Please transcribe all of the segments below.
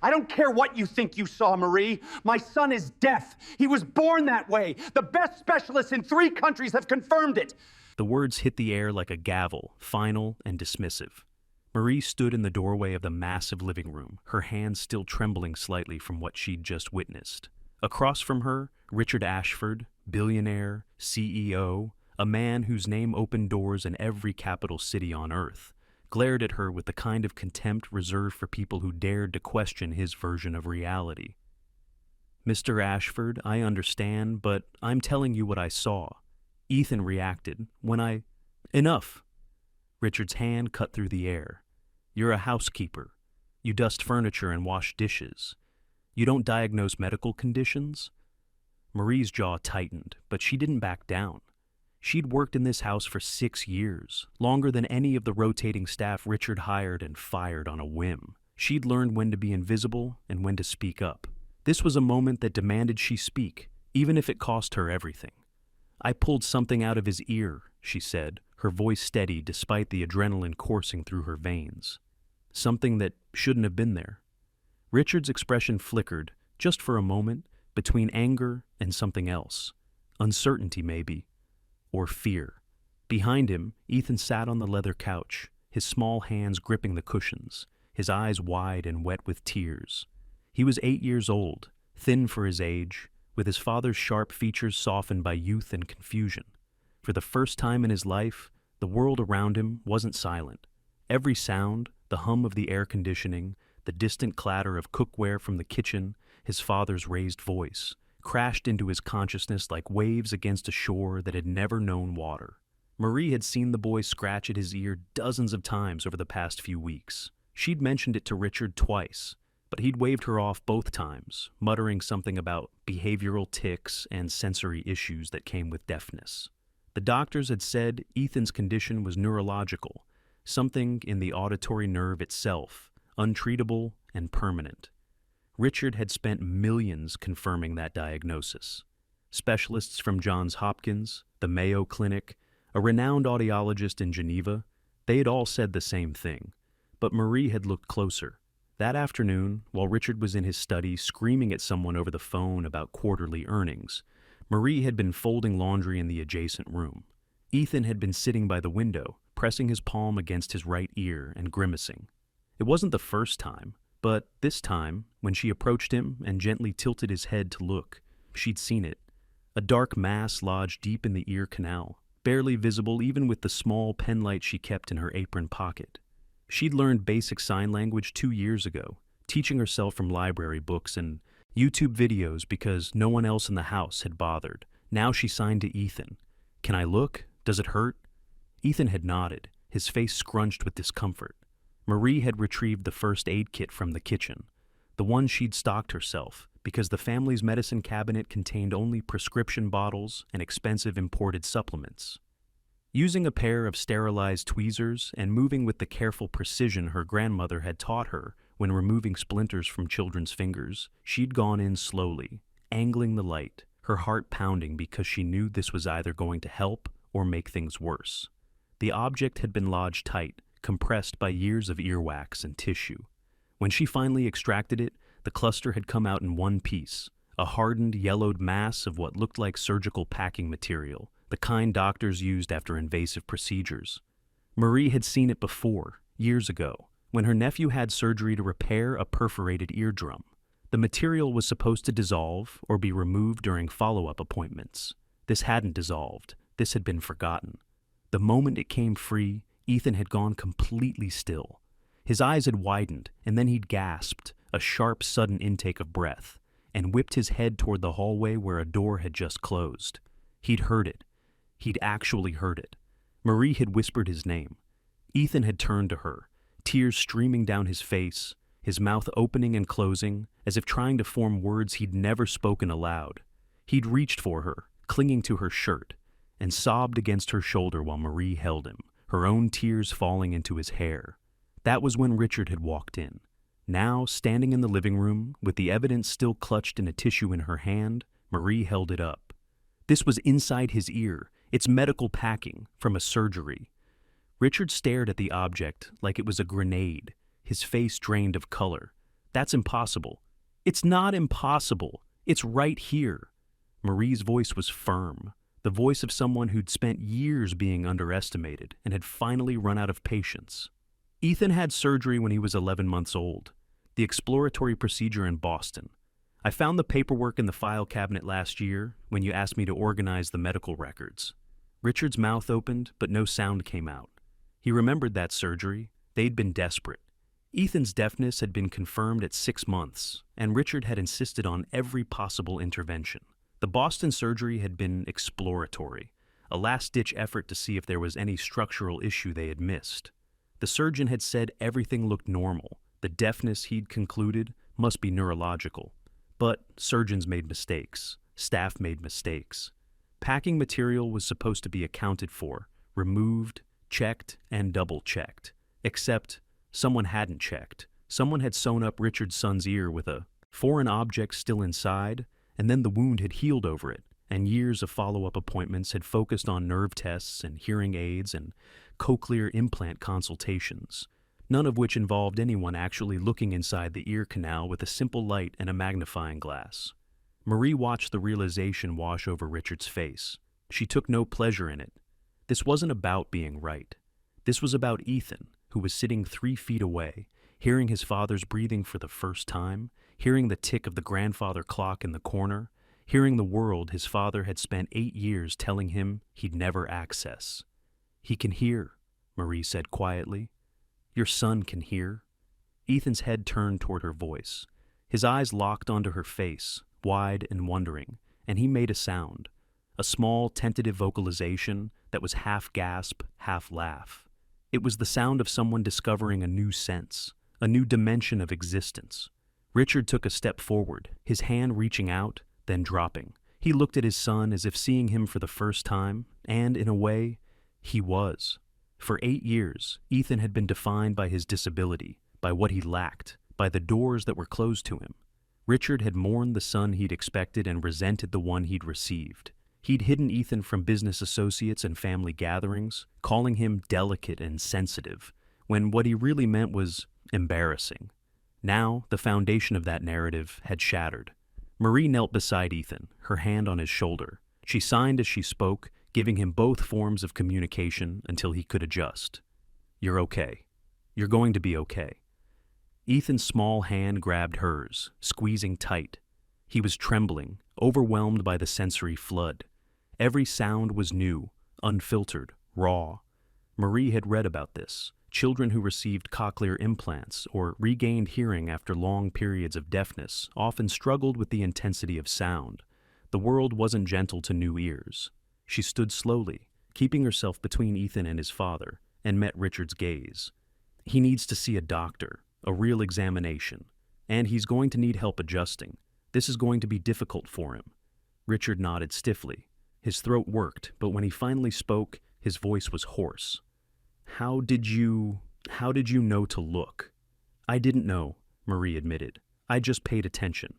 I don't care what you think you saw, Marie. My son is deaf. He was born that way. The best specialists in 3 countries have confirmed it. The words hit the air like a gavel, final and dismissive. Marie stood in the doorway of the massive living room, her hands still trembling slightly from what she'd just witnessed. Across from her, Richard Ashford, billionaire, CEO, a man whose name opened doors in every capital city on earth, glared at her with the kind of contempt reserved for people who dared to question his version of reality. "Mr. Ashford, I understand, but I'm telling you what I saw." Ethan reacted when I... "Enough!" Richard's hand cut through the air. "You're a housekeeper. You dust furniture and wash dishes. You don't diagnose medical conditions?" Marie's jaw tightened, but she didn't back down. She'd worked in this house for 6 years, longer than any of the rotating staff Richard hired and fired on a whim. She'd learned when to be invisible and when to speak up. This was a moment that demanded she speak, even if it cost her everything. "I pulled something out of his ear," she said, her voice steady despite the adrenaline coursing through her veins. "Something that shouldn't have been there." Richard's expression flickered, just for a moment, between anger and something else. Uncertainty, maybe. Or fear. Behind him, Ethan sat on the leather couch, his small hands gripping the cushions, his eyes wide and wet with tears. He was 8 years old, thin for his age, with his father's sharp features softened by youth and confusion. For the first time in his life, the world around him wasn't silent. Every sound, the hum of the air conditioning, the distant clatter of cookware from the kitchen, his father's raised voice, crashed into his consciousness like waves against a shore that had never known water. Marie had seen the boy scratch at his ear dozens of times over the past few weeks. She'd mentioned it to Richard twice, but he'd waved her off both times, muttering something about behavioral tics and sensory issues that came with deafness. The doctors had said Ethan's condition was neurological, something in the auditory nerve itself, untreatable and permanent. Richard had spent millions confirming that diagnosis. Specialists from Johns Hopkins, the Mayo Clinic, a renowned audiologist in Geneva, they had all said the same thing. But Marie had looked closer. That afternoon, while Richard was in his study screaming at someone over the phone about quarterly earnings, Marie had been folding laundry in the adjacent room. Ethan had been sitting by the window, pressing his palm against his right ear and grimacing. It wasn't the first time, but this time, when she approached him and gently tilted his head to look, she'd seen it. A dark mass lodged deep in the ear canal, barely visible even with the small penlight she kept in her apron pocket. She'd learned basic sign language 2 years ago, teaching herself from library books and YouTube videos because no one else in the house had bothered. Now she signed to Ethan. "Can I look? Does it hurt?" Ethan had nodded, his face scrunched with discomfort. Marie had retrieved the first aid kit from the kitchen, the one she'd stocked herself, because the family's medicine cabinet contained only prescription bottles and expensive imported supplements. Using a pair of sterilized tweezers and moving with the careful precision her grandmother had taught her when removing splinters from children's fingers, she'd gone in slowly, angling the light, her heart pounding because she knew this was either going to help or make things worse. The object had been lodged tight, compressed by years of earwax and tissue. When she finally extracted it, the cluster had come out in one piece, a hardened, yellowed mass of what looked like surgical packing material, the kind doctors used after invasive procedures. Marie had seen it before, years ago, when her nephew had surgery to repair a perforated eardrum. The material was supposed to dissolve or be removed during follow-up appointments. This hadn't dissolved. This had been forgotten. The moment it came free, Ethan had gone completely still. His eyes had widened, and then he'd gasped, a sharp, sudden intake of breath, and whipped his head toward the hallway where a door had just closed. He'd heard it. He'd actually heard it. Marie had whispered his name. Ethan had turned to her, tears streaming down his face, his mouth opening and closing, as if trying to form words he'd never spoken aloud. He'd reached for her, clinging to her shirt, and sobbed against her shoulder while Marie held him, her own tears falling into his hair. That was when Richard had walked in. Now, standing in the living room, with the evidence still clutched in a tissue in her hand, Marie held it up. This was inside his ear, its medical packing, from a surgery. Richard stared at the object like it was a grenade, his face drained of color. That's impossible. It's not impossible. It's right here. Marie's voice was firm, the voice of someone who'd spent years being underestimated and had finally run out of patience. Ethan had surgery when he was 11 months old, the exploratory procedure in Boston. I found the paperwork in the file cabinet last year when you asked me to organize the medical records. Richard's mouth opened, but no sound came out. He remembered that surgery. They'd been desperate. Ethan's deafness had been confirmed at 6 months, and Richard had insisted on every possible intervention. The Boston surgery had been exploratory, a last-ditch effort to see if there was any structural issue they had missed. The surgeon had said everything looked normal. The deafness, he'd concluded, must be neurological. But surgeons made mistakes. Staff made mistakes. Packing material was supposed to be accounted for, removed, checked, and double-checked. Except someone hadn't checked. Someone had sewn up Richard's son's ear with a foreign object still inside, and then the wound had healed over it, and years of follow-up appointments had focused on nerve tests and hearing aids and cochlear implant consultations, none of which involved anyone actually looking inside the ear canal with a simple light and a magnifying glass. Marie watched the realization wash over Richard's face. She took no pleasure in it. This wasn't about being right. This was about Ethan, who was sitting 3 feet away, hearing his father's breathing for the first time, hearing the tick of the grandfather clock in the corner, hearing the world his father had spent 8 years telling him he'd never access. "He can hear," Marie said quietly. "Your son can hear." Ethan's head turned toward her voice. His eyes locked onto her face, wide and wondering, and he made a sound, a small, tentative vocalization that was half gasp, half laugh. It was the sound of someone discovering a new sense, a new dimension of existence. Richard took a step forward, his hand reaching out, then dropping. He looked at his son as if seeing him for the first time, and, in a way, he was. For 8 years, Ethan had been defined by his disability, by what he lacked, by the doors that were closed to him. Richard had mourned the son he'd expected and resented the one he'd received. He'd hidden Ethan from business associates and family gatherings, calling him delicate and sensitive, when what he really meant was embarrassing. Now, the foundation of that narrative had shattered. Marie knelt beside Ethan, her hand on his shoulder. She signed as she spoke, giving him both forms of communication until he could adjust. "You're okay. You're going to be okay." Ethan's small hand grabbed hers, squeezing tight. He was trembling, overwhelmed by the sensory flood. Every sound was new, unfiltered, raw. Marie had read about this. Children who received cochlear implants or regained hearing after long periods of deafness often struggled with the intensity of sound. The world wasn't gentle to new ears. She stood slowly, keeping herself between Ethan and his father, and met Richard's gaze. "He needs to see a doctor, a real examination, and he's going to need help adjusting. This is going to be difficult for him." Richard nodded stiffly. His throat worked, but when he finally spoke, his voice was hoarse. How did you know to look?" "I didn't know," Marie admitted. "I just paid attention."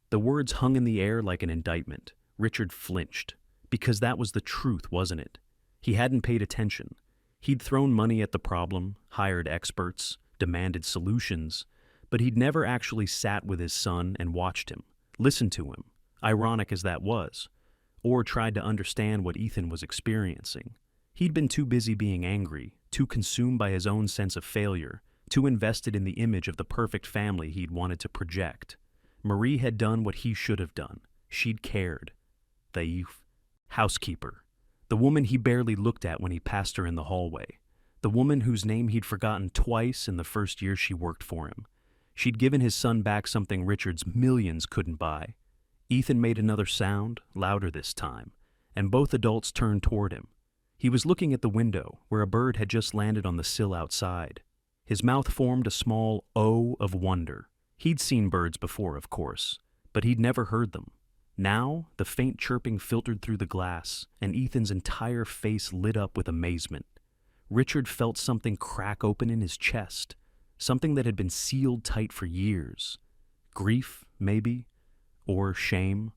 The words hung in the air like an indictment. Richard flinched. Because that was the truth, wasn't it? He hadn't paid attention. He'd thrown money at the problem, hired experts, demanded solutions, but he'd never actually sat with his son and watched him, listened to him, ironic as that was, or tried to understand what Ethan was experiencing. He'd been too busy being angry, too consumed by his own sense of failure, too invested in the image of the perfect family he'd wanted to project. Marie had done what he should have done. She'd cared. The housekeeper. The woman he barely looked at when he passed her in the hallway. The woman whose name he'd forgotten twice in the first year she worked for him. She'd given his son back something Richard's millions couldn't buy. Ethan made another sound, louder this time, and both adults turned toward him. He was looking at the window, where a bird had just landed on the sill outside. His mouth formed a small O of wonder. He'd seen birds before, of course, but he'd never heard them. Now, the faint chirping filtered through the glass, and Ethan's entire face lit up with amazement. Richard felt something crack open in his chest, something that had been sealed tight for years. Grief, maybe, or shame,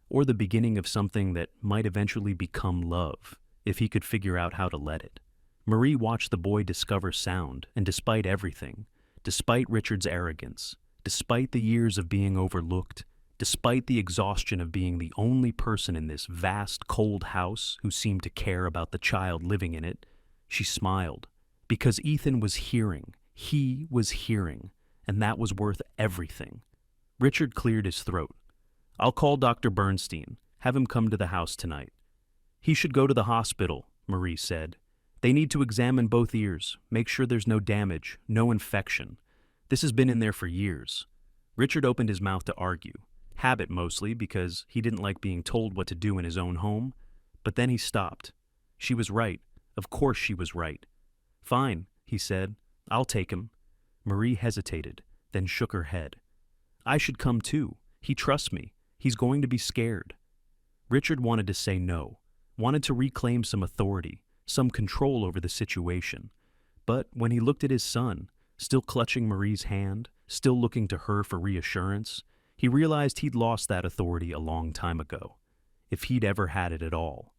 or the beginning of something that might eventually become love, if he could figure out how to let it. Marie watched the boy discover sound, and despite everything, despite Richard's arrogance, Despite the years of being overlooked, despite the exhaustion of being the only person in this vast, cold house who seemed to care about the child living in it, she smiled. Because Ethan was hearing. He was hearing. And that was worth everything. Richard cleared his throat. "I'll call Dr. Bernstein. Have him come to the house tonight." "He should go to the hospital," Marie said. "They need to examine both ears, make sure there's no damage, no infection. This has been in there for years." Richard opened his mouth to argue. Habit mostly, because he didn't like being told what to do in his own home. But then he stopped. She was right. Of course she was right. "Fine," he said. "I'll take him." Marie hesitated, then shook her head. "I should come too. He trusts me. He's going to be scared." Richard wanted to say no, wanted to reclaim some authority, some control over the situation. But when he looked at his son, still clutching Marie's hand, still looking to her for reassurance, he realized he'd lost that authority a long time ago, if he'd ever had it at all.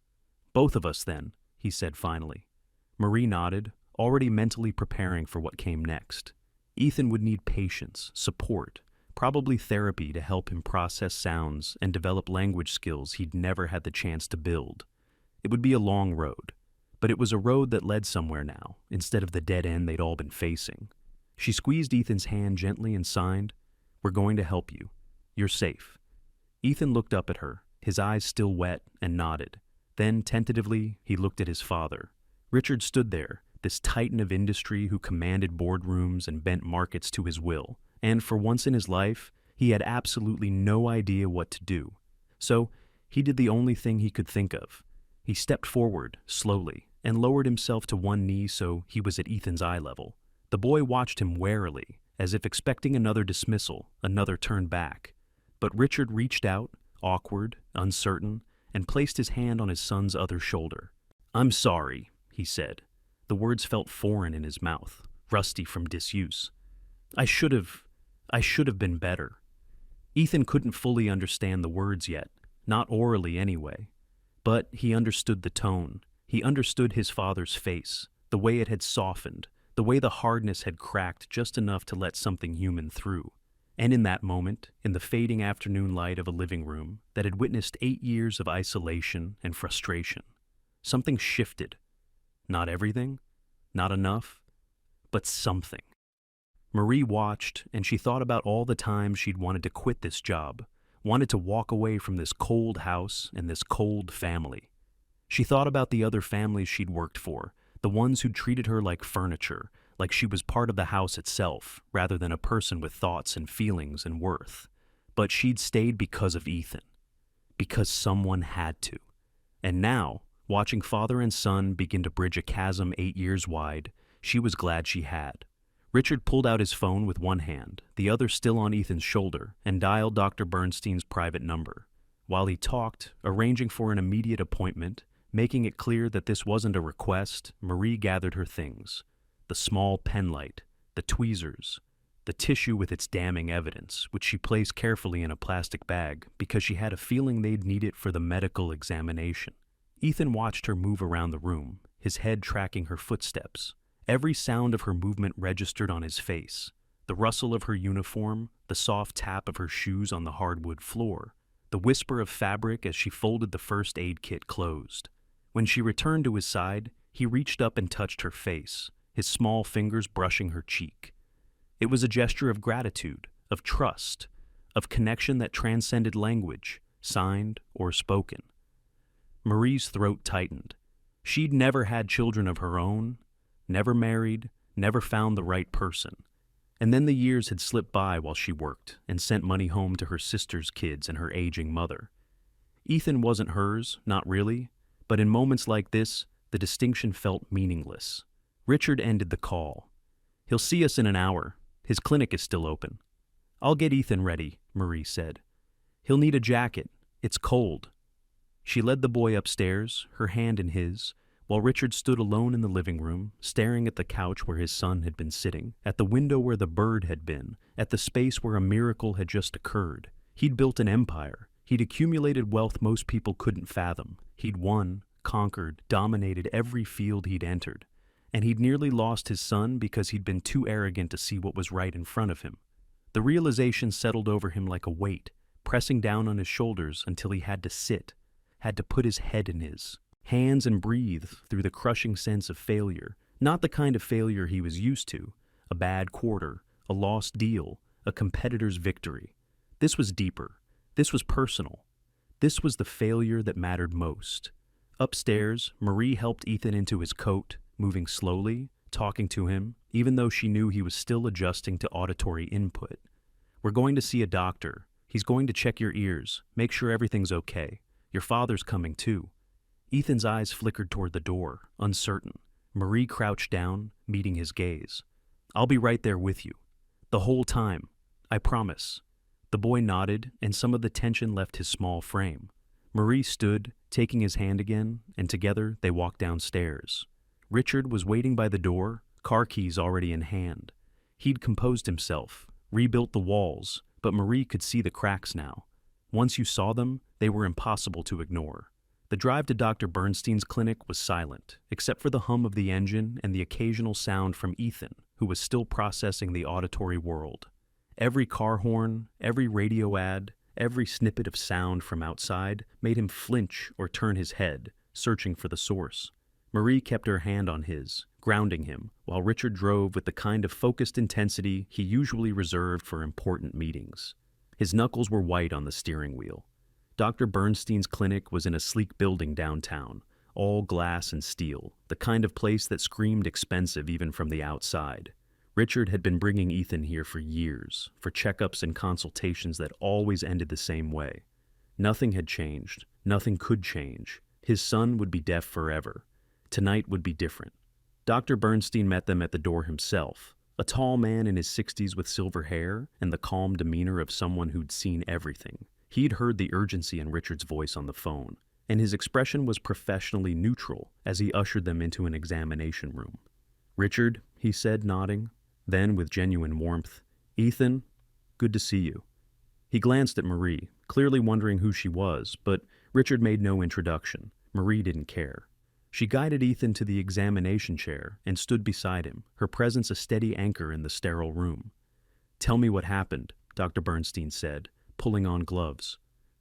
"Both of us, then," he said finally. Marie nodded, already mentally preparing for what came next. Ethan would need patience, support, probably therapy to help him process sounds and develop language skills he'd never had the chance to build. It would be a long road, but it was a road that led somewhere now, instead of the dead end they'd all been facing. She squeezed Ethan's hand gently and signed, "We're going to help you. You're safe." Ethan looked up at her, his eyes still wet, and nodded. Then, tentatively, he looked at his father. Richard stood there, this titan of industry who commanded boardrooms and bent markets to his will, and for once in his life, he had absolutely no idea what to do. So, he did the only thing he could think of. He stepped forward, slowly, and lowered himself to one knee so he was at Ethan's eye level. The boy watched him warily, as if expecting another dismissal, another turn back. But Richard reached out, awkward, uncertain, and placed his hand on his son's other shoulder. "I'm sorry," he said. The words felt foreign in his mouth, rusty from disuse. I should have been better." Ethan couldn't fully understand the words yet, not orally anyway. But he understood the tone. He understood his father's face, the way it had softened, the way the hardness had cracked just enough to let something human through. And in that moment, in the fading afternoon light of a living room that had witnessed 8 years of isolation and frustration, something shifted. Not everything, not enough, but something. Marie watched, and she thought about all the times she'd wanted to quit this job, wanted to walk away from this cold house and this cold family. She thought about the other families she'd worked for, the ones who'd treated her like furniture, like she was part of the house itself, rather than a person with thoughts and feelings and worth. But she'd stayed because of Ethan. Because someone had to. And now, watching father and son begin to bridge a chasm 8 years wide, she was glad she had. Richard pulled out his phone with one hand, the other still on Ethan's shoulder, and dialed Dr. Bernstein's private number. While he talked, arranging for an immediate appointment, making it clear that this wasn't a request, Marie gathered her things. The small pen light, the tweezers, the tissue with its damning evidence, which she placed carefully in a plastic bag because she had a feeling they'd need it for the medical examination. Ethan watched her move around the room, his head tracking her footsteps. Every sound of her movement registered on his face. The rustle of her uniform, the soft tap of her shoes on the hardwood floor, the whisper of fabric as she folded the first aid kit closed. When she returned to his side, he reached up and touched her face, his small fingers brushing her cheek. It was a gesture of gratitude, of trust, of connection that transcended language, signed or spoken. Marie's throat tightened. She'd never had children of her own, never married, never found the right person. And then the years had slipped by while she worked and sent money home to her sister's kids and her aging mother. Ethan wasn't hers, not really, but in moments like this, the distinction felt meaningless. Richard ended the call. "He'll see us in an hour. His clinic is still open." "I'll get Ethan ready," Marie said. "He'll need a jacket. It's cold." She led the boy upstairs, her hand in his, while Richard stood alone in the living room, staring at the couch where his son had been sitting, at the window where the bird had been, at the space where a miracle had just occurred. He'd built an empire. He'd accumulated wealth most people couldn't fathom. He'd won, conquered, dominated every field he'd entered. And he'd nearly lost his son because he'd been too arrogant to see what was right in front of him. The realization settled over him like a weight, pressing down on his shoulders until he had to sit, had to put his head in his hands and breathe through the crushing sense of failure, not the kind of failure he was used to, a bad quarter, a lost deal, a competitor's victory. This was deeper. This was personal. This was the failure that mattered most. Upstairs, Marie helped Ethan into his coat, moving slowly, talking to him, even though she knew he was still adjusting to auditory input. "We're going to see a doctor. He's going to check your ears, make sure everything's okay. Your father's coming too." Ethan's eyes flickered toward the door, uncertain. Marie crouched down, meeting his gaze. "I'll be right there with you. The whole time. I promise." The boy nodded, and some of the tension left his small frame. Marie stood, taking his hand again, and together they walked downstairs. Richard was waiting by the door, car keys already in hand. He'd composed himself, rebuilt the walls, but Marie could see the cracks now. Once you saw them, they were impossible to ignore. The drive to Dr. Bernstein's clinic was silent, except for the hum of the engine and the occasional sound from Ethan, who was still processing the auditory world. Every car horn, every radio ad, every snippet of sound from outside made him flinch or turn his head, searching for the source. Marie kept her hand on his, grounding him, while Richard drove with the kind of focused intensity he usually reserved for important meetings. His knuckles were white on the steering wheel. Dr. Bernstein's clinic was in a sleek building downtown, all glass and steel, the kind of place that screamed expensive even from the outside. Richard had been bringing Ethan here for years, for checkups and consultations that always ended the same way. Nothing had changed. Nothing could change. His son would be deaf forever. Tonight would be different. Dr. Bernstein met them at the door himself, a tall man in his 60s with silver hair and the calm demeanor of someone who'd seen everything. He'd heard the urgency in Richard's voice on the phone, and his expression was professionally neutral as he ushered them into an examination room. "Richard," he said, nodding. Then, with genuine warmth, "Ethan, good to see you." He glanced at Marie, clearly wondering who she was, but Richard made no introduction. Marie didn't care. She guided Ethan to the examination chair and stood beside him, her presence a steady anchor in the sterile room. "Tell me what happened," Dr. Bernstein said, pulling on gloves.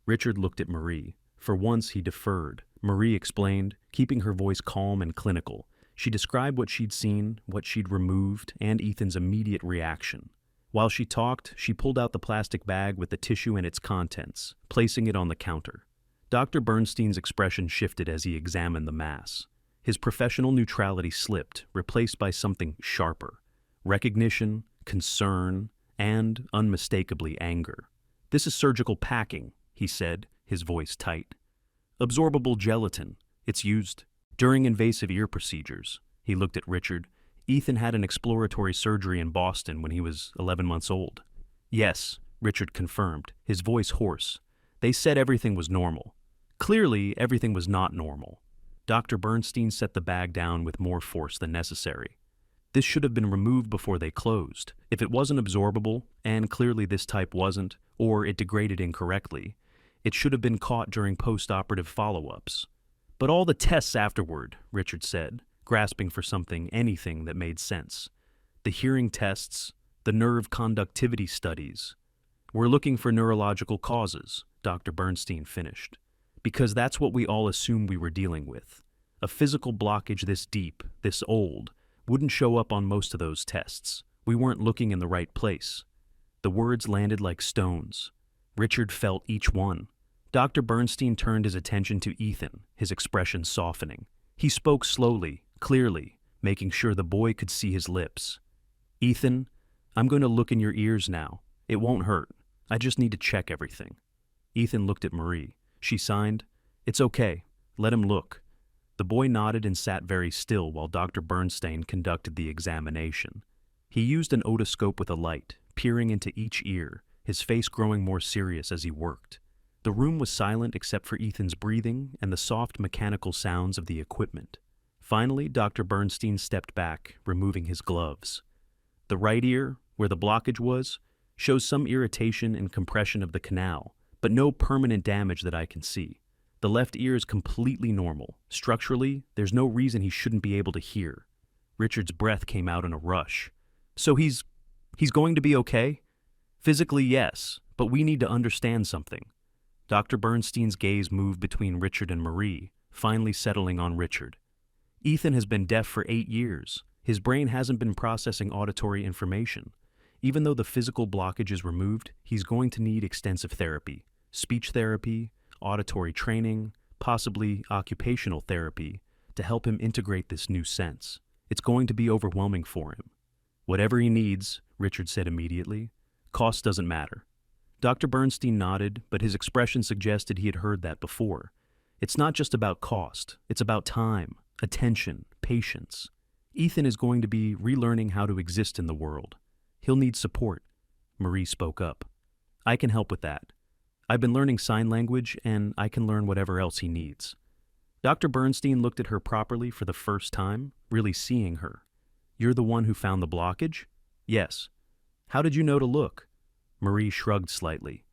Richard looked at Marie. For once, he deferred. Marie explained, keeping her voice calm and clinical. She described what she'd seen, what she'd removed, and Ethan's immediate reaction. While she talked, she pulled out the plastic bag with the tissue and its contents, placing it on the counter. Dr. Bernstein's expression shifted as he examined the mass. His professional neutrality slipped, replaced by something sharper. Recognition, concern, and, unmistakably, anger. "This is surgical packing," he said, his voice tight. "Absorbable gelatin. It's used during invasive ear procedures." He looked at Richard. "Ethan had an exploratory surgery in Boston when he was 11 months old." "Yes," Richard confirmed, his voice hoarse. "They said everything was normal." Clearly, everything was not normal. Dr. Bernstein set the bag down with more force than necessary. "This should have been removed before they closed. If it wasn't absorbable, and clearly this type wasn't, or it degraded incorrectly, it should have been caught during post-operative follow-ups." "But all the tests afterward," Richard said, grasping for anything that made sense. "The hearing tests, the nerve conductivity studies. We're looking for neurological causes," Dr. Bernstein finished. "Because that's what we all assumed we were dealing with. A physical blockage this deep, this old, wouldn't show up on most of those tests. We weren't looking in the right place." The words landed like stones. Richard felt each one. Dr. Bernstein turned his attention to Ethan, his expression softening. He spoke slowly, clearly, making sure the boy could see his lips. "Ethan, I'm going to look in your ears now. It won't hurt. I just need to check everything." Ethan looked at Marie. She signed, "It's okay. Let him look." The boy nodded and sat very still while Dr. Bernstein conducted the examination. He used an otoscope with a light, peering into each ear, his face growing more serious as he worked. The room was silent except for Ethan's breathing and the soft mechanical sounds of the equipment. Finally, Dr. Bernstein stepped back, removing his gloves. "The right ear, where the blockage was, shows some irritation and compression of the canal, but no permanent damage that I can see. The left ear is completely normal. Structurally, there's no reason he shouldn't be able to hear." Richard's breath came out in a rush. "So he's going to be okay?" Physically, yes, but we need to understand something. Dr. Bernstein's gaze moved between Richard and Marie, finally settling on Richard. Ethan has been deaf for 8 years. His brain hasn't been processing auditory information. Even though the physical blockage is removed, he's going to need extensive therapy, speech therapy, auditory training, possibly occupational therapy, to help him integrate this new sense. It's going to be overwhelming for him. Whatever he needs, Richard said immediately. Cost doesn't matter. Dr. Bernstein nodded, but his expression suggested he had heard that before. It's not just about cost, it's about time, attention, patience. Ethan is going to be relearning how to exist in the world. He'll need support. Marie spoke up. I can help with that. I've been learning sign language, and I can learn whatever else he needs. Dr. Bernstein looked at her properly for the first time, really seeing her. You're the one who found the blockage? Yes. How did you know to look? Marie shrugged slightly.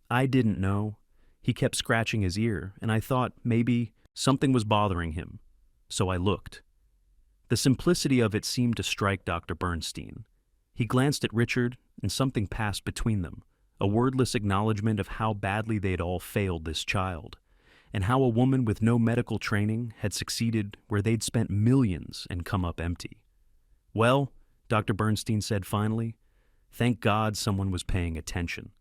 I didn't know. He kept scratching his ear, and I thought maybe something was bothering him. So I looked. The simplicity of it seemed to strike Dr. Bernstein. He glanced at Richard, and something passed between them, a wordless acknowledgement of how badly they'd all failed this child, and how a woman with no medical training had succeeded where they'd spent millions and come up empty. Well, Dr. Bernstein said finally, thank God someone was paying attention.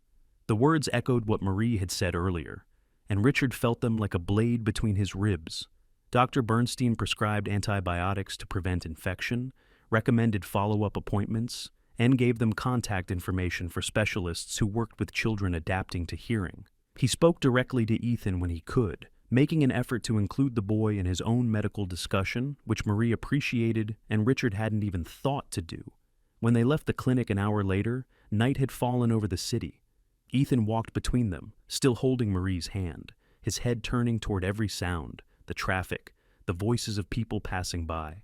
The words echoed what Marie had said earlier, and Richard felt them like a blade between his ribs. Dr. Bernstein prescribed antibiotics to prevent infection, recommended follow-up appointments, and gave them contact information for specialists who worked with children adapting to hearing. He spoke directly to Ethan when he could, making an effort to include the boy in his own medical discussion, which Marie appreciated and Richard hadn't even thought to do. When they left the clinic an hour later, night had fallen over the city. Ethan walked between them, still holding Marie's hand, his head turning toward every sound, the traffic, the voices of people passing by,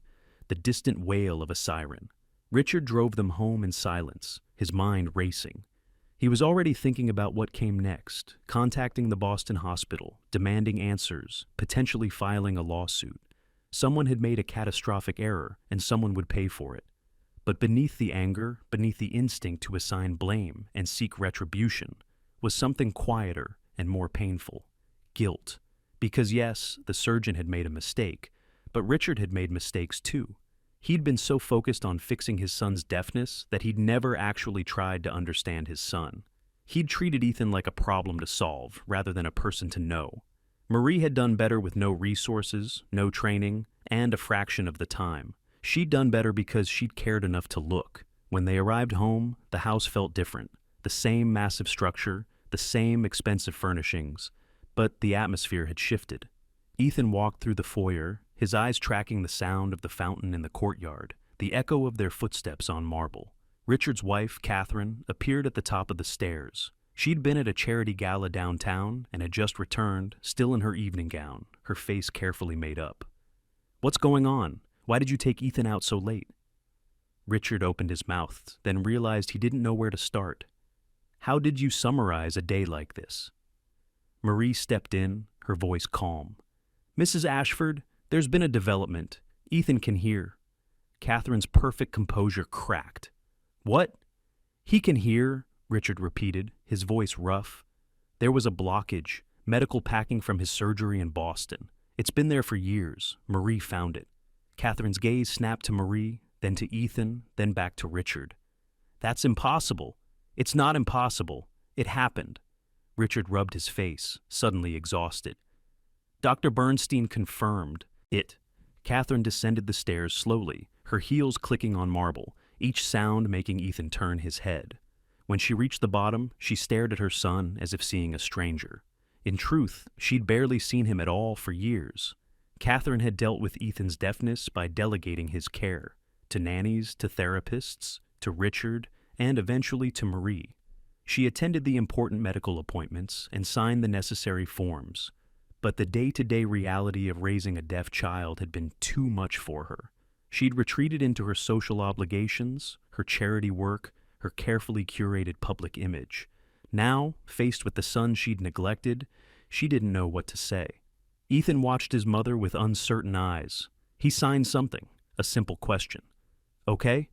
the distant wail of a siren. Richard drove them home in silence, his mind racing. He was already thinking about what came next, contacting the Boston hospital, demanding answers, potentially filing a lawsuit. Someone had made a catastrophic error, and someone would pay for it. But beneath the anger, beneath the instinct to assign blame and seek retribution, was something quieter and more painful. Guilt. Because yes, the surgeon had made a mistake, but Richard had made mistakes too. He'd been so focused on fixing his son's deafness that he'd never actually tried to understand his son. He'd treated Ethan like a problem to solve rather than a person to know. Marie had done better with no resources, no training, and a fraction of the time. She'd done better because she'd cared enough to look. When they arrived home, the house felt different. The same massive structure, the same expensive furnishings, but the atmosphere had shifted. Ethan walked through the foyer, his eyes tracking the sound of the fountain in the courtyard, the echo of their footsteps on marble. Richard's wife, Catherine, appeared at the top of the stairs. She'd been at a charity gala downtown and had just returned, still in her evening gown, her face carefully made up. What's going on? Why did you take Ethan out so late? Richard opened his mouth, then realized he didn't know where to start. How did you summarize a day like this? Marie stepped in, her voice calm. Mrs. Ashford, there's been a development. Ethan can hear. Catherine's perfect composure cracked. What? He can hear, Richard repeated, his voice rough. There was a blockage, medical packing from his surgery in Boston. It's been there for years. Marie found it. Catherine's gaze snapped to Marie, then to Ethan, then back to Richard. That's impossible. It's not impossible. It happened. Richard rubbed his face, suddenly exhausted. Dr. Bernstein confirmed it. Catherine descended the stairs slowly, her heels clicking on marble, each sound making Ethan turn his head. When she reached the bottom, she stared at her son as if seeing a stranger. In truth, she'd barely seen him at all for years. Catherine had dealt with Ethan's deafness by delegating his care, to nannies, to therapists, to Richard, and eventually to Marie. She attended the important medical appointments and signed the necessary forms. But the day-to-day reality of raising a deaf child had been too much for her. She'd retreated into her social obligations, her charity work, her carefully curated public image. Now, faced with the son she'd neglected, she didn't know what to say. Ethan watched his mother with uncertain eyes. He signed something, a simple question. Okay?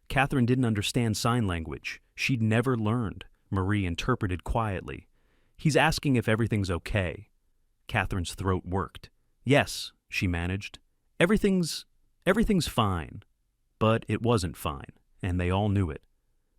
Catherine didn't understand sign language. She'd never learned. Marie interpreted quietly. He's asking if everything's okay. Catherine's throat worked. Yes, she managed. Everything's fine. But it wasn't fine, and they all knew it.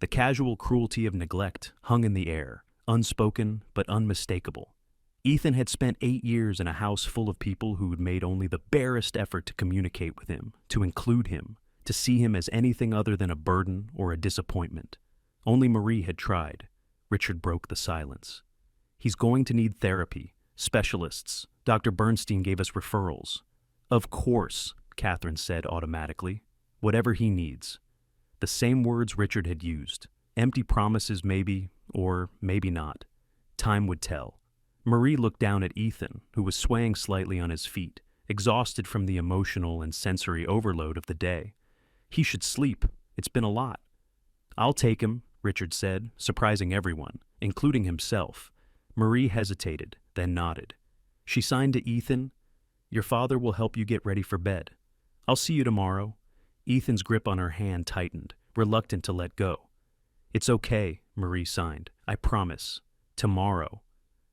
The casual cruelty of neglect hung in the air, unspoken but unmistakable. Ethan had spent 8 years in a house full of people who had made only the barest effort to communicate with him, to include him, to see him as anything other than a burden or a disappointment. Only Marie had tried. Richard broke the silence. He's going to need therapy, specialists. Dr. Bernstein gave us referrals. Of course, Catherine said automatically. Whatever he needs. The same words Richard had used. Empty promises maybe, or maybe not. Time would tell. Marie looked down at Ethan, who was swaying slightly on his feet, exhausted from the emotional and sensory overload of the day. He should sleep. It's been a lot. I'll take him, Richard said, surprising everyone, including himself. Marie hesitated, then nodded. She signed to Ethan, "Your father will help you get ready for bed. I'll see you tomorrow." Ethan's grip on her hand tightened, reluctant to let go. "It's okay," Marie signed. "I promise. Tomorrow."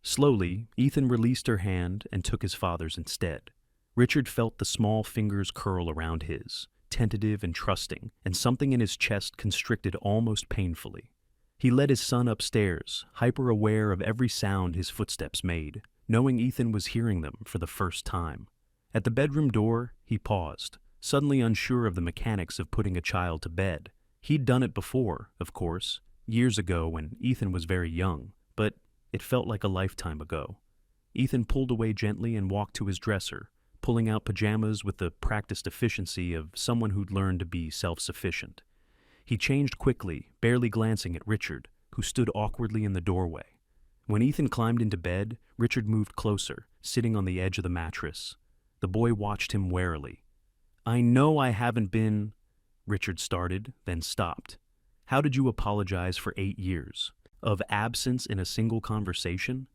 Slowly, Ethan released her hand and took his father's instead. Richard felt the small fingers curl around his, tentative and trusting, and something in his chest constricted almost painfully. He led his son upstairs, hyper-aware of every sound his footsteps made, knowing Ethan was hearing them for the first time. At the bedroom door, he paused, suddenly unsure of the mechanics of putting a child to bed. He'd done it before, of course, years ago when Ethan was very young, but it felt like a lifetime ago. Ethan pulled away gently and walked to his dresser, pulling out pajamas with the practiced efficiency of someone who'd learned to be self-sufficient. He changed quickly, barely glancing at Richard, who stood awkwardly in the doorway. When Ethan climbed into bed, Richard moved closer, sitting on the edge of the mattress. The boy watched him warily. "I know I haven't been—" Richard started, then stopped. "How did you apologize for 8 years? Of absence in a single conversation?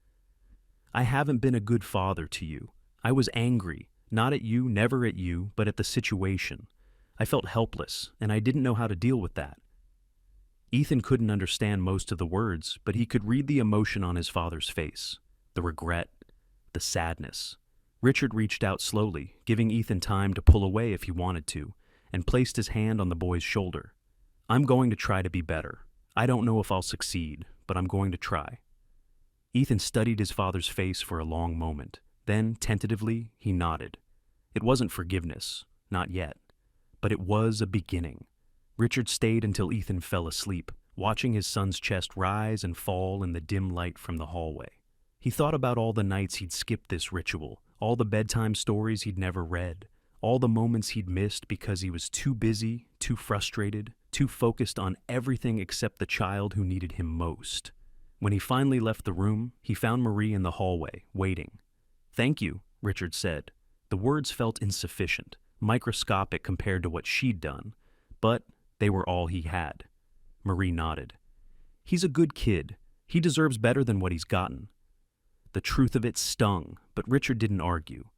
I haven't been a good father to you. I was angry, not at you, never at you, but at the situation. I felt helpless, and I didn't know how to deal with that." Ethan couldn't understand most of the words, but he could read the emotion on his father's face, the regret, the sadness. Richard reached out slowly, giving Ethan time to pull away if he wanted to, and placed his hand on the boy's shoulder. "I'm going to try to be better. I don't know if I'll succeed, but I'm going to try." Ethan studied his father's face for a long moment. Then, tentatively, he nodded. It wasn't forgiveness, not yet. But it was a beginning. Richard stayed until Ethan fell asleep, watching his son's chest rise and fall in the dim light from the hallway. He thought about all the nights he'd skipped this ritual, all the bedtime stories he'd never read, all the moments he'd missed because he was too busy, too frustrated, too focused on everything except the child who needed him most. When he finally left the room, he found Marie in the hallway, waiting. "Thank you," Richard said. The words felt insufficient, microscopic compared to what she'd done, but they were all he had. Marie nodded. "He's a good kid. He deserves better than what he's gotten." The truth of it stung, but Richard didn't argue.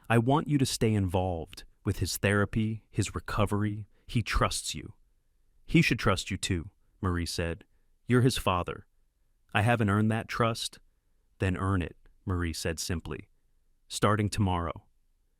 "I want you to stay involved with his therapy, his recovery. He trusts you." "He should trust you too," Marie said. "You're his father." "I haven't earned that trust." "Then earn it," Marie said simply. "Starting tomorrow."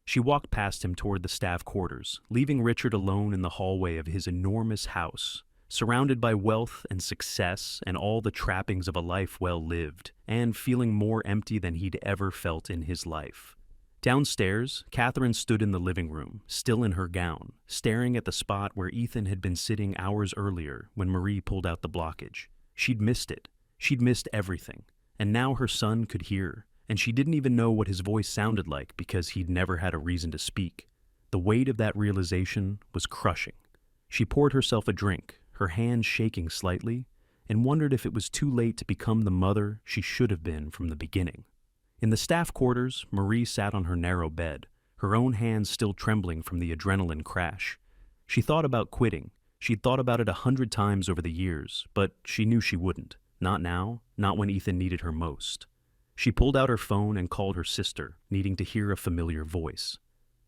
She walked past him toward the staff quarters, leaving Richard alone in the hallway of his enormous house, surrounded by wealth and success and all the trappings of a life well lived, and feeling more empty than he'd ever felt in his life. Downstairs, Catherine stood in the living room, still in her gown, staring at the spot where Ethan had been sitting hours earlier when Marie pulled out the blockage. She'd missed it. She'd missed everything. And now her son could hear, and she didn't even know what his voice sounded like because he'd never had a reason to speak. The weight of that realization was crushing. She poured herself a drink, her hand shaking slightly, and wondered if it was too late to become the mother she should have been from the beginning. In the staff quarters, Marie sat on her narrow bed, her own hands still trembling from the adrenaline crash. She thought about quitting. She'd thought about it 100 times over the years, but she knew she wouldn't. Not now, not when Ethan needed her most. She pulled out her phone and called her sister, needing to hear a familiar voice.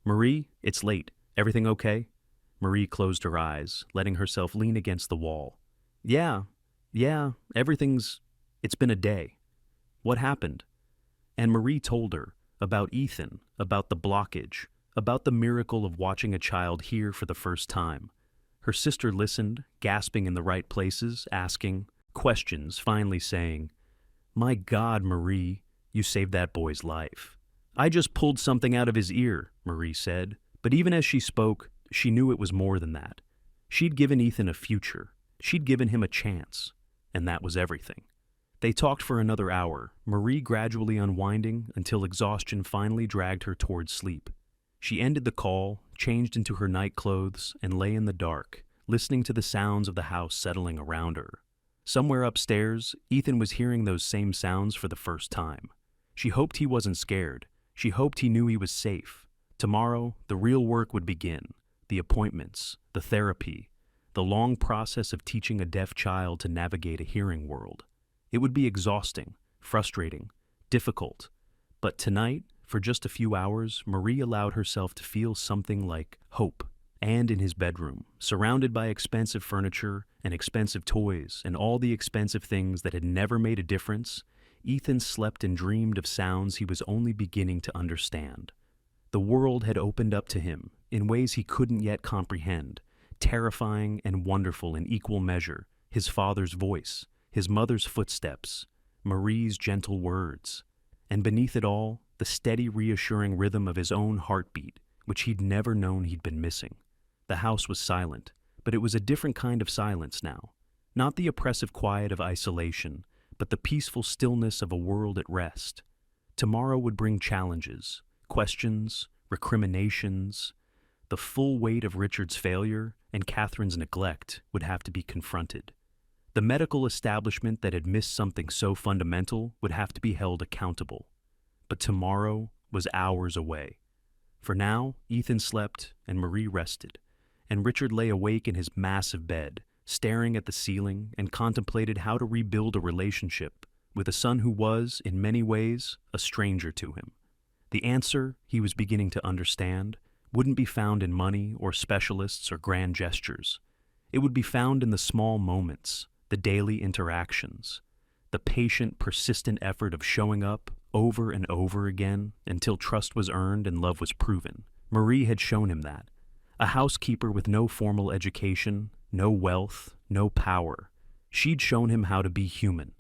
"Marie, it's late. Everything okay?" Marie closed her eyes, letting herself lean against the wall. Yeah, everything's It's been a day. What happened? And Marie told her about Ethan, about the blockage, about the miracle of watching a child hear for the first time. Her sister listened, gasping in the right places, asking questions, finally saying, "My God, Marie, you saved that boy's life." "I just pulled something out of his ear," Marie said. But even as she spoke, she knew it was more than that. She'd given Ethan a future. She'd given him a chance. And that was everything. They talked for another hour, Marie gradually unwinding until exhaustion finally dragged her towards sleep. She ended the call, changed into her night clothes, and lay in the dark, listening to the sounds of the house settling around her. Somewhere upstairs, Ethan was hearing those same sounds for the first time. She hoped he wasn't scared. She hoped he knew he was safe. Tomorrow, the real work would begin. The appointments, the therapy, the long process of teaching a deaf child to navigate a hearing world. It would be exhausting, frustrating, difficult. But tonight, for just a few hours, Marie allowed herself to feel something like hope. And in his bedroom, surrounded by expensive furniture and expensive toys and all the expensive things that had never made a difference, Ethan slept and dreamed of sounds he was only beginning to understand. The world had opened up to him in ways he couldn't yet comprehend, terrifying and wonderful in equal measure. His father's voice, his mother's footsteps, Marie's gentle words, and beneath it all, the steady, reassuring rhythm of his own heartbeat, which he'd never known he'd been missing. The house was silent, but it was a different kind of silence now. Not the oppressive quiet of isolation, but the peaceful stillness of a world at rest. Tomorrow would bring challenges, questions, recriminations. The full weight of Richard's failure and Catherine's neglect would have to be confronted. The medical establishment that had missed something so fundamental would have to be held accountable. But tomorrow was hours away. For now, Ethan slept and Marie rested, and Richard lay awake in his massive bed, staring at the ceiling and contemplated how to rebuild a relationship with a son who was, in many ways, a stranger to him. The answer, he was beginning to understand, wouldn't be found in money or specialists or grand gestures. It would be found in the small moments, the daily interactions, the patient, persistent effort of showing up over and over again until trust was earned and love was proven. Marie had shown him that. A housekeeper with no formal education, no wealth, no power. She'd shown him how to be human.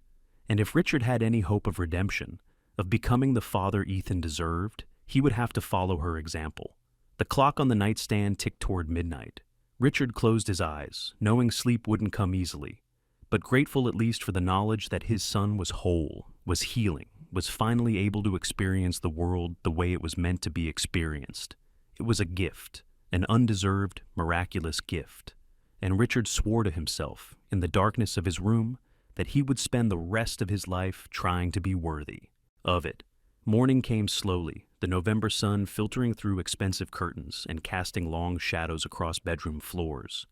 And if Richard had any hope of redemption, of becoming the father Ethan deserved, he would have to follow her example. The clock on the nightstand ticked toward midnight. Richard closed his eyes, knowing sleep wouldn't come easily, but grateful at least for the knowledge that his son was whole, was healing, was finally able to experience the world the way it was meant to be experienced. It was a gift, an undeserved, miraculous gift. And Richard swore to himself, in the darkness of his room, that he would spend the rest of his life trying to be worthy of it. Morning came slowly, the November sun filtering through expensive curtains and casting long shadows across bedroom floors.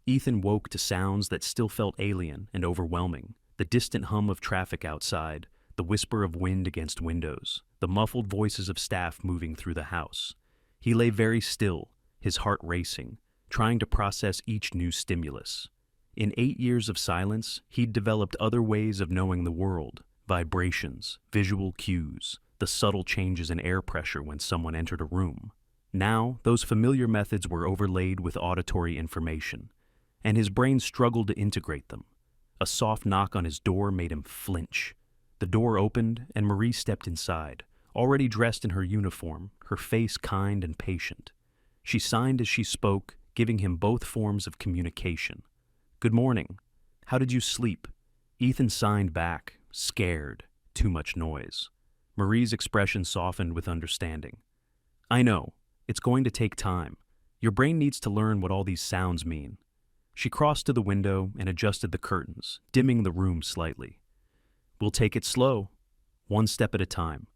Ethan woke to sounds that still felt alien and overwhelming, the distant hum of traffic outside, the whisper of wind against windows, the muffled voices of staff moving through the house. He lay very still, his heart racing, trying to process each new stimulus. In 8 years of silence, he'd developed other ways of knowing the world, vibrations, visual cues, the subtle changes in air pressure when someone entered a room. Now, those familiar methods were overlaid with auditory information, and his brain struggled to integrate them. A soft knock on his door made him flinch. The door opened, and Marie stepped inside, already dressed in her uniform, her face kind and patient. She signed as she spoke, giving him both forms of communication. "Good morning. How did you sleep?" Ethan signed back, scared, too much noise. Marie's expression softened with understanding. "I know. It's going to take time. Your brain needs to learn what all these sounds mean." She crossed to the window and adjusted the curtains, dimming the room slightly. "We'll take it slow, one step at a time."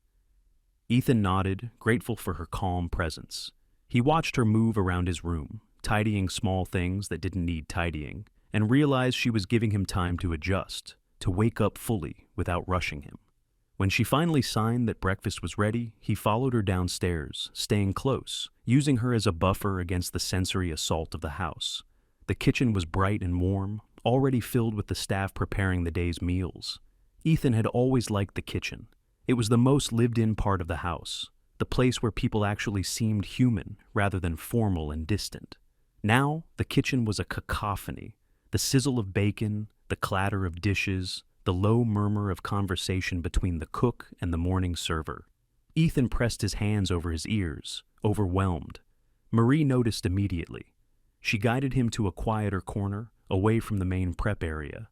Ethan nodded, grateful for her calm presence. He watched her move around his room, tidying small things that didn't need tidying, and realized she was giving him time to adjust, to wake up fully without rushing him. When she finally signed that breakfast was ready, he followed her downstairs, staying close, using her as a buffer against the sensory assault of the house. The kitchen was bright and warm, already filled with the staff preparing the day's meals. Ethan had always liked the kitchen. It was the most lived-in part of the house, the place where people actually seemed human rather than formal and distant. Now, the kitchen was a cacophony. The sizzle of bacon, the clatter of dishes, the low murmur of conversation between the cook and the morning server. Ethan pressed his hands over his ears, overwhelmed. Marie noticed immediately. She guided him to a quieter corner, away from the main prep area,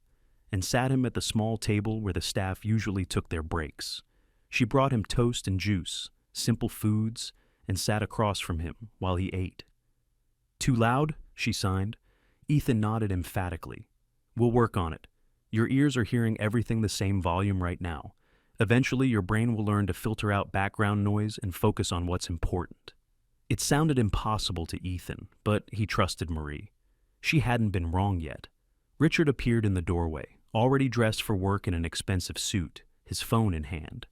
and sat him at the small table where the staff usually took their breaks. She brought him toast and juice, simple foods, and sat across from him while he ate. "Too loud?" she signed. Ethan nodded emphatically. "We'll work on it. Your ears are hearing everything the same volume right now. Eventually, your brain will learn to filter out background noise and focus on what's important." It sounded impossible to Ethan, but he trusted Marie. She hadn't been wrong yet. Richard appeared in the doorway, already dressed for work in an expensive suit, his phone in hand.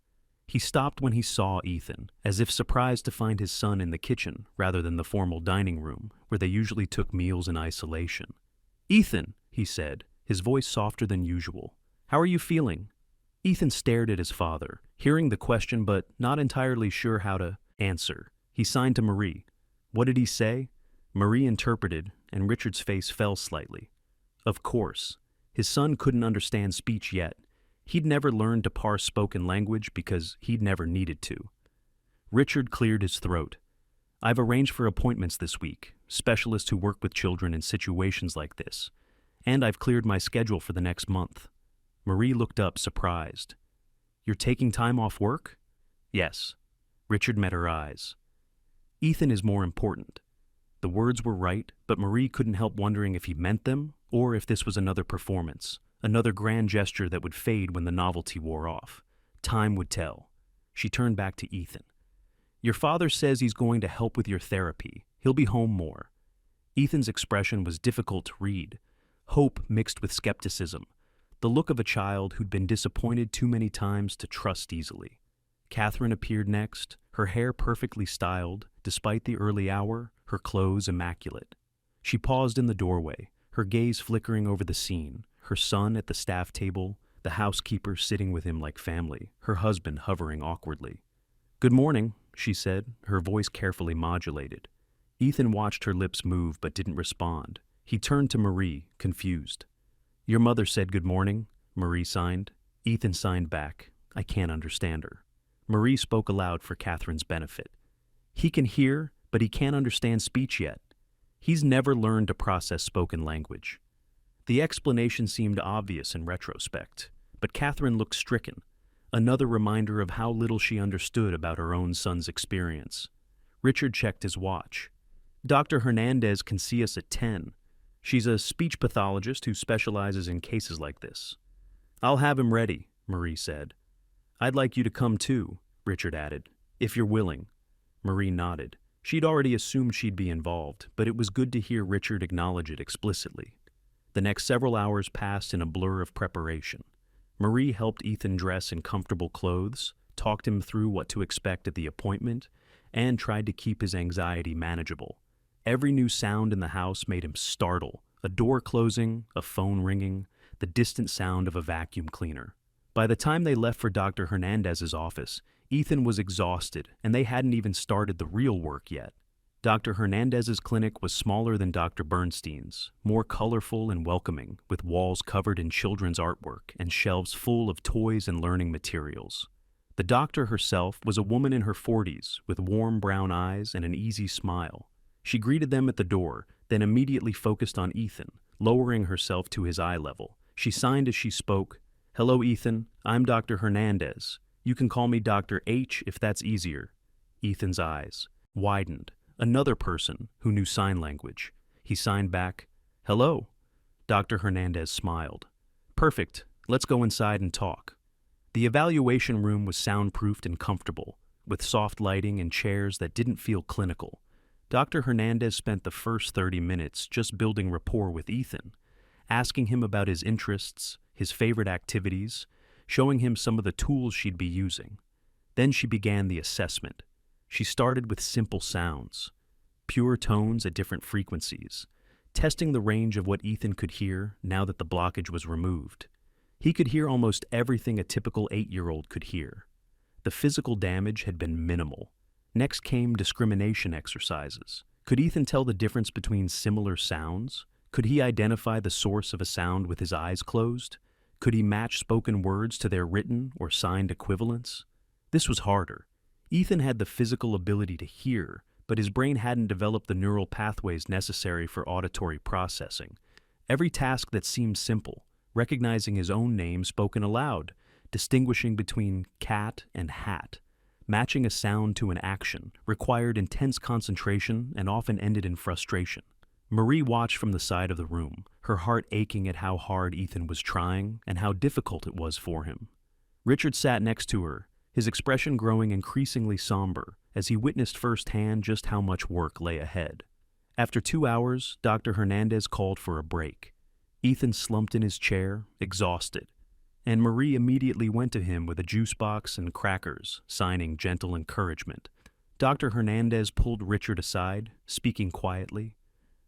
He stopped when he saw Ethan, as if surprised to find his son in the kitchen rather than the formal dining room, where they usually took meals in isolation. "Ethan," he said, his voice softer than usual. "How are you feeling?" Ethan stared at his father, hearing the question but not entirely sure how to answer. He signed to Marie. What did he say? Marie interpreted, and Richard's face fell slightly. Of course. His son couldn't understand speech yet. He'd never learned to parse spoken language because he'd never needed to. Richard cleared his throat. "I've arranged for appointments this week, specialists who work with children in situations like this, and I've cleared my schedule for the next month." Marie looked up, surprised. "You're taking time off work?" "Yes." Richard met her eyes. "Ethan is more important." The words were right, but Marie couldn't help wondering if he meant them, or if this was another performance, another grand gesture that would fade when the novelty wore off. Time would tell. She turned back to Ethan. "Your father says he's going to help with your therapy. He'll be home more." Ethan's expression was difficult to read, hope mixed with skepticism, the look of a child who'd been disappointed too many times to trust easily. Catherine appeared next, her hair perfectly styled, despite the early hour, her clothes immaculate. She paused in the doorway, her gaze flickering over the scene, her son at the staff table, the housekeeper sitting with him like family, her husband hovering awkwardly. "Good morning," she said, her voice carefully modulated. Ethan watched her lips move but didn't respond. He turned to Marie, confused. "Your mother said good morning," Marie signed. Ethan signed back. "I can't understand her." Marie spoke aloud for Catherine's benefit. "He can hear, but he can't understand speech yet. He's never learned to process spoken language." The explanation seemed obvious in retrospect, but Catherine looked stricken, another reminder of how little she understood about her own son's experience. Richard checked his watch. "Dr. Hernandez can see us at 10. She's a speech pathologist who specializes in cases like this." "I'll have him ready," Marie said. "I'd like you to come too," Richard added, "if you're willing." Marie nodded. She'd already assumed she'd be involved, but it was good to hear Richard acknowledge it explicitly. The next several hours passed in a blur of preparation. Marie helped Ethan dress in comfortable clothes, talked him through what to expect at the appointment, and tried to keep his anxiety manageable. Every new sound in the house made him startle, a door closing, a phone ringing, the distant sound of a vacuum cleaner. By the time they left for Dr. Hernandez's office, Ethan was exhausted, and they hadn't even started the real work yet. Dr. Hernandez's clinic was smaller than Dr. Bernstein's, more colorful and welcoming, with walls covered in children's artwork and shelves full of toys and learning materials. The doctor herself was a woman in her 40s, with warm brown eyes and an easy smile. She greeted them at the door, then immediately focused on Ethan, lowering herself to his eye level. She signed as she spoke. "Hello, Ethan. I'm Dr. Hernandez. You can call me Dr. H if that's easier." Ethan's eyes widened. Another person who knew sign language. He signed back, "Hello." Dr. Hernandez smiled. "Perfect. Let's go inside and talk." The evaluation room was soundproofed and comfortable, with soft lighting and chairs that didn't feel clinical. Dr. Hernandez spent the first 30 minutes just building rapport with Ethan, asking him about his interests, his favorite activities, showing him some of the tools she'd be using. Then she began the assessment. She started with simple sounds, pure tones at different frequencies, testing the range of what Ethan could hear now that the blockage was removed. He could hear almost everything a typical 8-year-old could hear. The physical damage had been minimal. Next came discrimination exercises. Could Ethan tell the difference between similar sounds? Could he identify the source of a sound with his eyes closed? Could he match spoken words to their written or signed equivalents? This was harder. Ethan had the physical ability to hear, but his brain hadn't developed the neural pathways necessary for auditory processing. Every task that seemed simple, recognizing his own name spoken aloud, distinguishing between cat and hat, matching a sound to an action, required intense concentration and often ended in frustration. Marie watched from the side of the room, her heart aching at how hard Ethan was trying and how difficult it was for him. Richard sat next to her, his expression growing increasingly somber as he witnessed firsthand just how much work lay ahead. After 2 hours, Dr. Hernandez called for a break. Ethan slumped in his chair, exhausted, and Marie immediately went to him with a juice box and crackers, signing gentle encouragement. Dr. Hernandez pulled Richard aside, speaking quietly.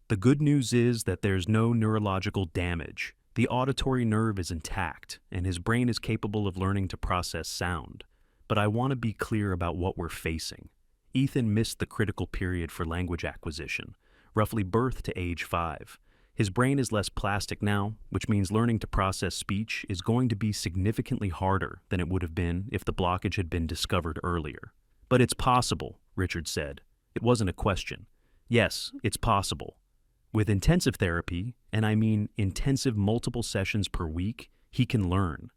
The good news is that there's no neurological damage. The auditory nerve is intact, and his brain is capable of learning to process sound. But I want to be clear about what we're facing. Ethan missed the critical period for language acquisition, roughly birth to age 5. His brain is less plastic now, which means learning to process speech is going to be significantly harder than it would have been if the blockage had been discovered earlier. But it's possible, Richard said. It wasn't a question. Yes, it's possible. With intensive therapy, and I mean intensive multiple sessions per week, he can learn.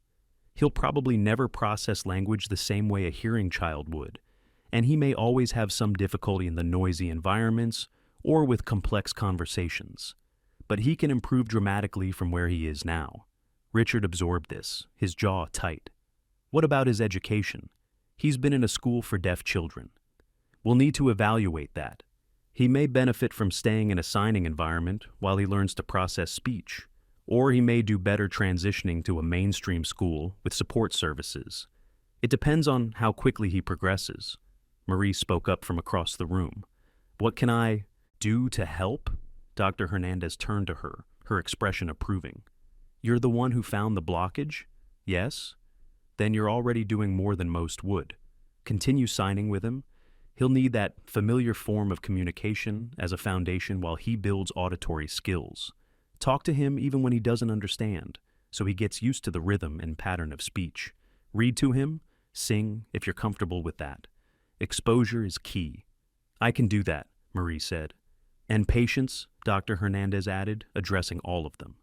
He'll probably never process language the same way a hearing child would, and he may always have some difficulty in the noisy environments or with complex conversations. But he can improve dramatically from where he is now. Richard absorbed this, his jaw tight. What about his education? He's been in a school for deaf children. We'll need to evaluate that. He may benefit from staying in a signing environment while he learns to process speech, or he may do better transitioning to a mainstream school with support services. It depends on how quickly he progresses. Marie spoke up from across the room. What can I do to help? Dr. Hernandez turned to her, her expression approving. You're the one who found the blockage? Yes? Then you're already doing more than most would. Continue signing with him. He'll need that familiar form of communication as a foundation while he builds auditory skills. Talk to him even when he doesn't understand, so he gets used to the rhythm and pattern of speech. Read to him, sing if you're comfortable with that. Exposure is key. I can do that, Marie said. And patience, Dr. Hernandez added, addressing all of them.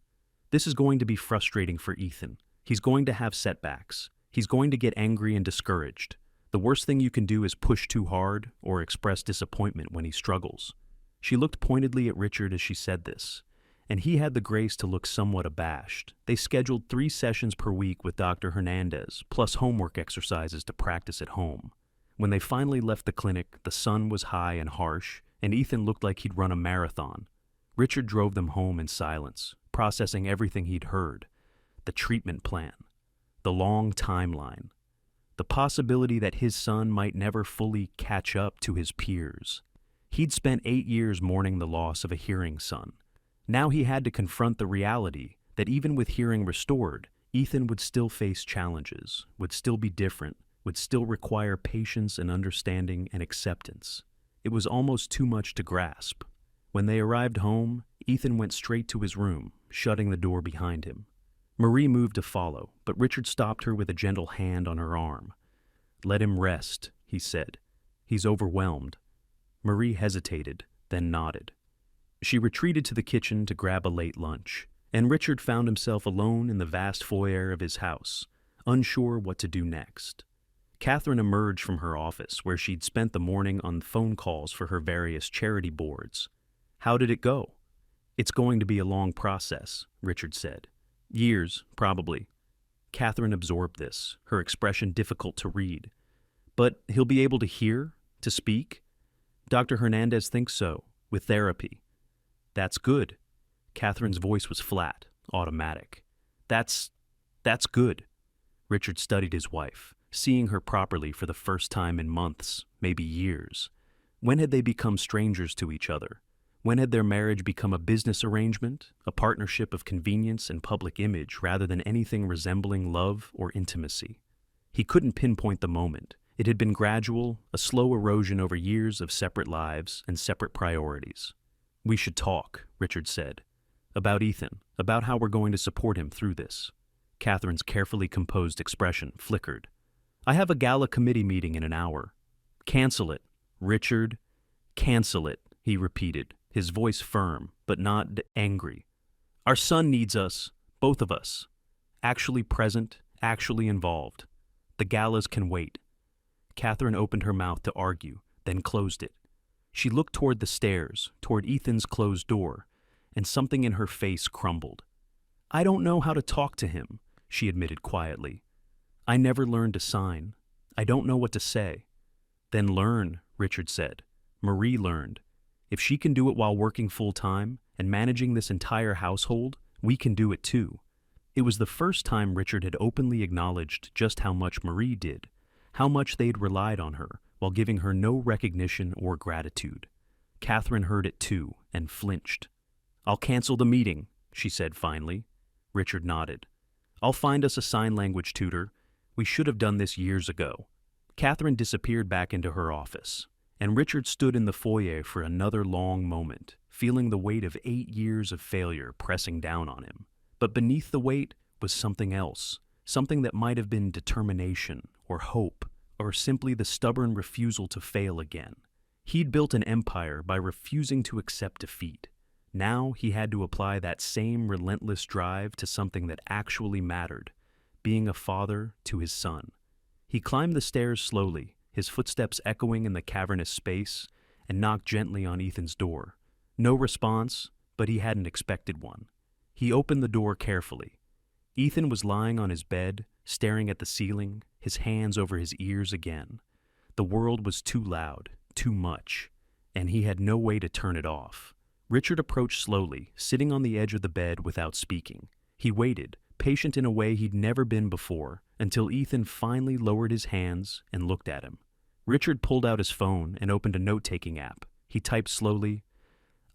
This is going to be frustrating for Ethan. He's going to have setbacks. He's going to get angry and discouraged. The worst thing you can do is push too hard or express disappointment when he struggles. She looked pointedly at Richard as she said this, and he had the grace to look somewhat abashed. They scheduled 3 sessions per week with Dr. Hernandez, plus homework exercises to practice at home. When they finally left the clinic, the sun was high and harsh, and Ethan looked like he'd run a marathon. Richard drove them home in silence, processing everything he'd heard. The treatment plan, the long timeline, the possibility that his son might never fully catch up to his peers. He'd spent 8 years mourning the loss of a hearing son. Now he had to confront the reality that even with hearing restored, Ethan would still face challenges, would still be different, would still require patience and understanding and acceptance. It was almost too much to grasp. When they arrived home, Ethan went straight to his room, shutting the door behind him. Marie moved to follow, but Richard stopped her with a gentle hand on her arm. Let him rest, he said. He's overwhelmed. Marie hesitated, then nodded. She retreated to the kitchen to grab a late lunch, and Richard found himself alone in the vast foyer of his house, unsure what to do next. Catherine emerged from her office, where she'd spent the morning on phone calls for her various charity boards. How did it go? It's going to be a long process, Richard said. Years, probably. Catherine absorbed this, her expression difficult to read. But he'll be able to hear, to speak? Dr. Hernandez thinks so, with therapy. That's good. Catherine's voice was flat, automatic. That's good. Richard studied his wife, seeing her properly for the first time in months, maybe years. When had they become strangers to each other? When had their marriage become a business arrangement, a partnership of convenience and public image rather than anything resembling love or intimacy? He couldn't pinpoint the moment. It had been gradual, a slow erosion over years of separate lives and separate priorities. "We should talk," Richard said. "About Ethan, about how we're going to support him through this." Catherine's carefully composed expression flickered. "I have a gala committee meeting in an hour." "Cancel it, Richard. Cancel it," he repeated, his voice firm, but not angry. "Our son needs us, both of us. Actually present, actually involved. The galas can wait." Catherine opened her mouth to argue, then closed it. She looked toward the stairs, toward Ethan's closed door, and something in her face crumbled. "I don't know how to talk to him," she admitted quietly. "I never learned to sign. I don't know what to say." "Then learn," Richard said. "Marie learned. If she can do it while working full-time and managing this entire household, we can do it too." It was the first time Richard had openly acknowledged just how much Marie did, how much they'd relied on her, while giving her no recognition or gratitude. Catherine heard it too, and flinched. "I'll cancel the meeting," she said finally. Richard nodded. "I'll find us a sign language tutor. We should have done this years ago." Catherine disappeared back into her office, and Richard stood in the foyer for another long moment, feeling the weight of 8 years of failure pressing down on him. But beneath the weight was something else, something that might have been determination or hope, or simply the stubborn refusal to fail again. He'd built an empire by refusing to accept defeat. Now he had to apply that same relentless drive to something that actually mattered, being a father to his son. He climbed the stairs slowly, his footsteps echoing in the cavernous space, and knocked gently on Ethan's door. No response, but he hadn't expected one. He opened the door carefully. Ethan was lying on his bed, staring at the ceiling, his hands over his ears again. The world was too loud, too much, and he had no way to turn it off. Richard approached slowly, sitting on the edge of the bed without speaking. He waited, patient in a way he'd never been before, until Ethan finally lowered his hands and looked at him. Richard pulled out his phone and opened a note-taking app. He typed slowly,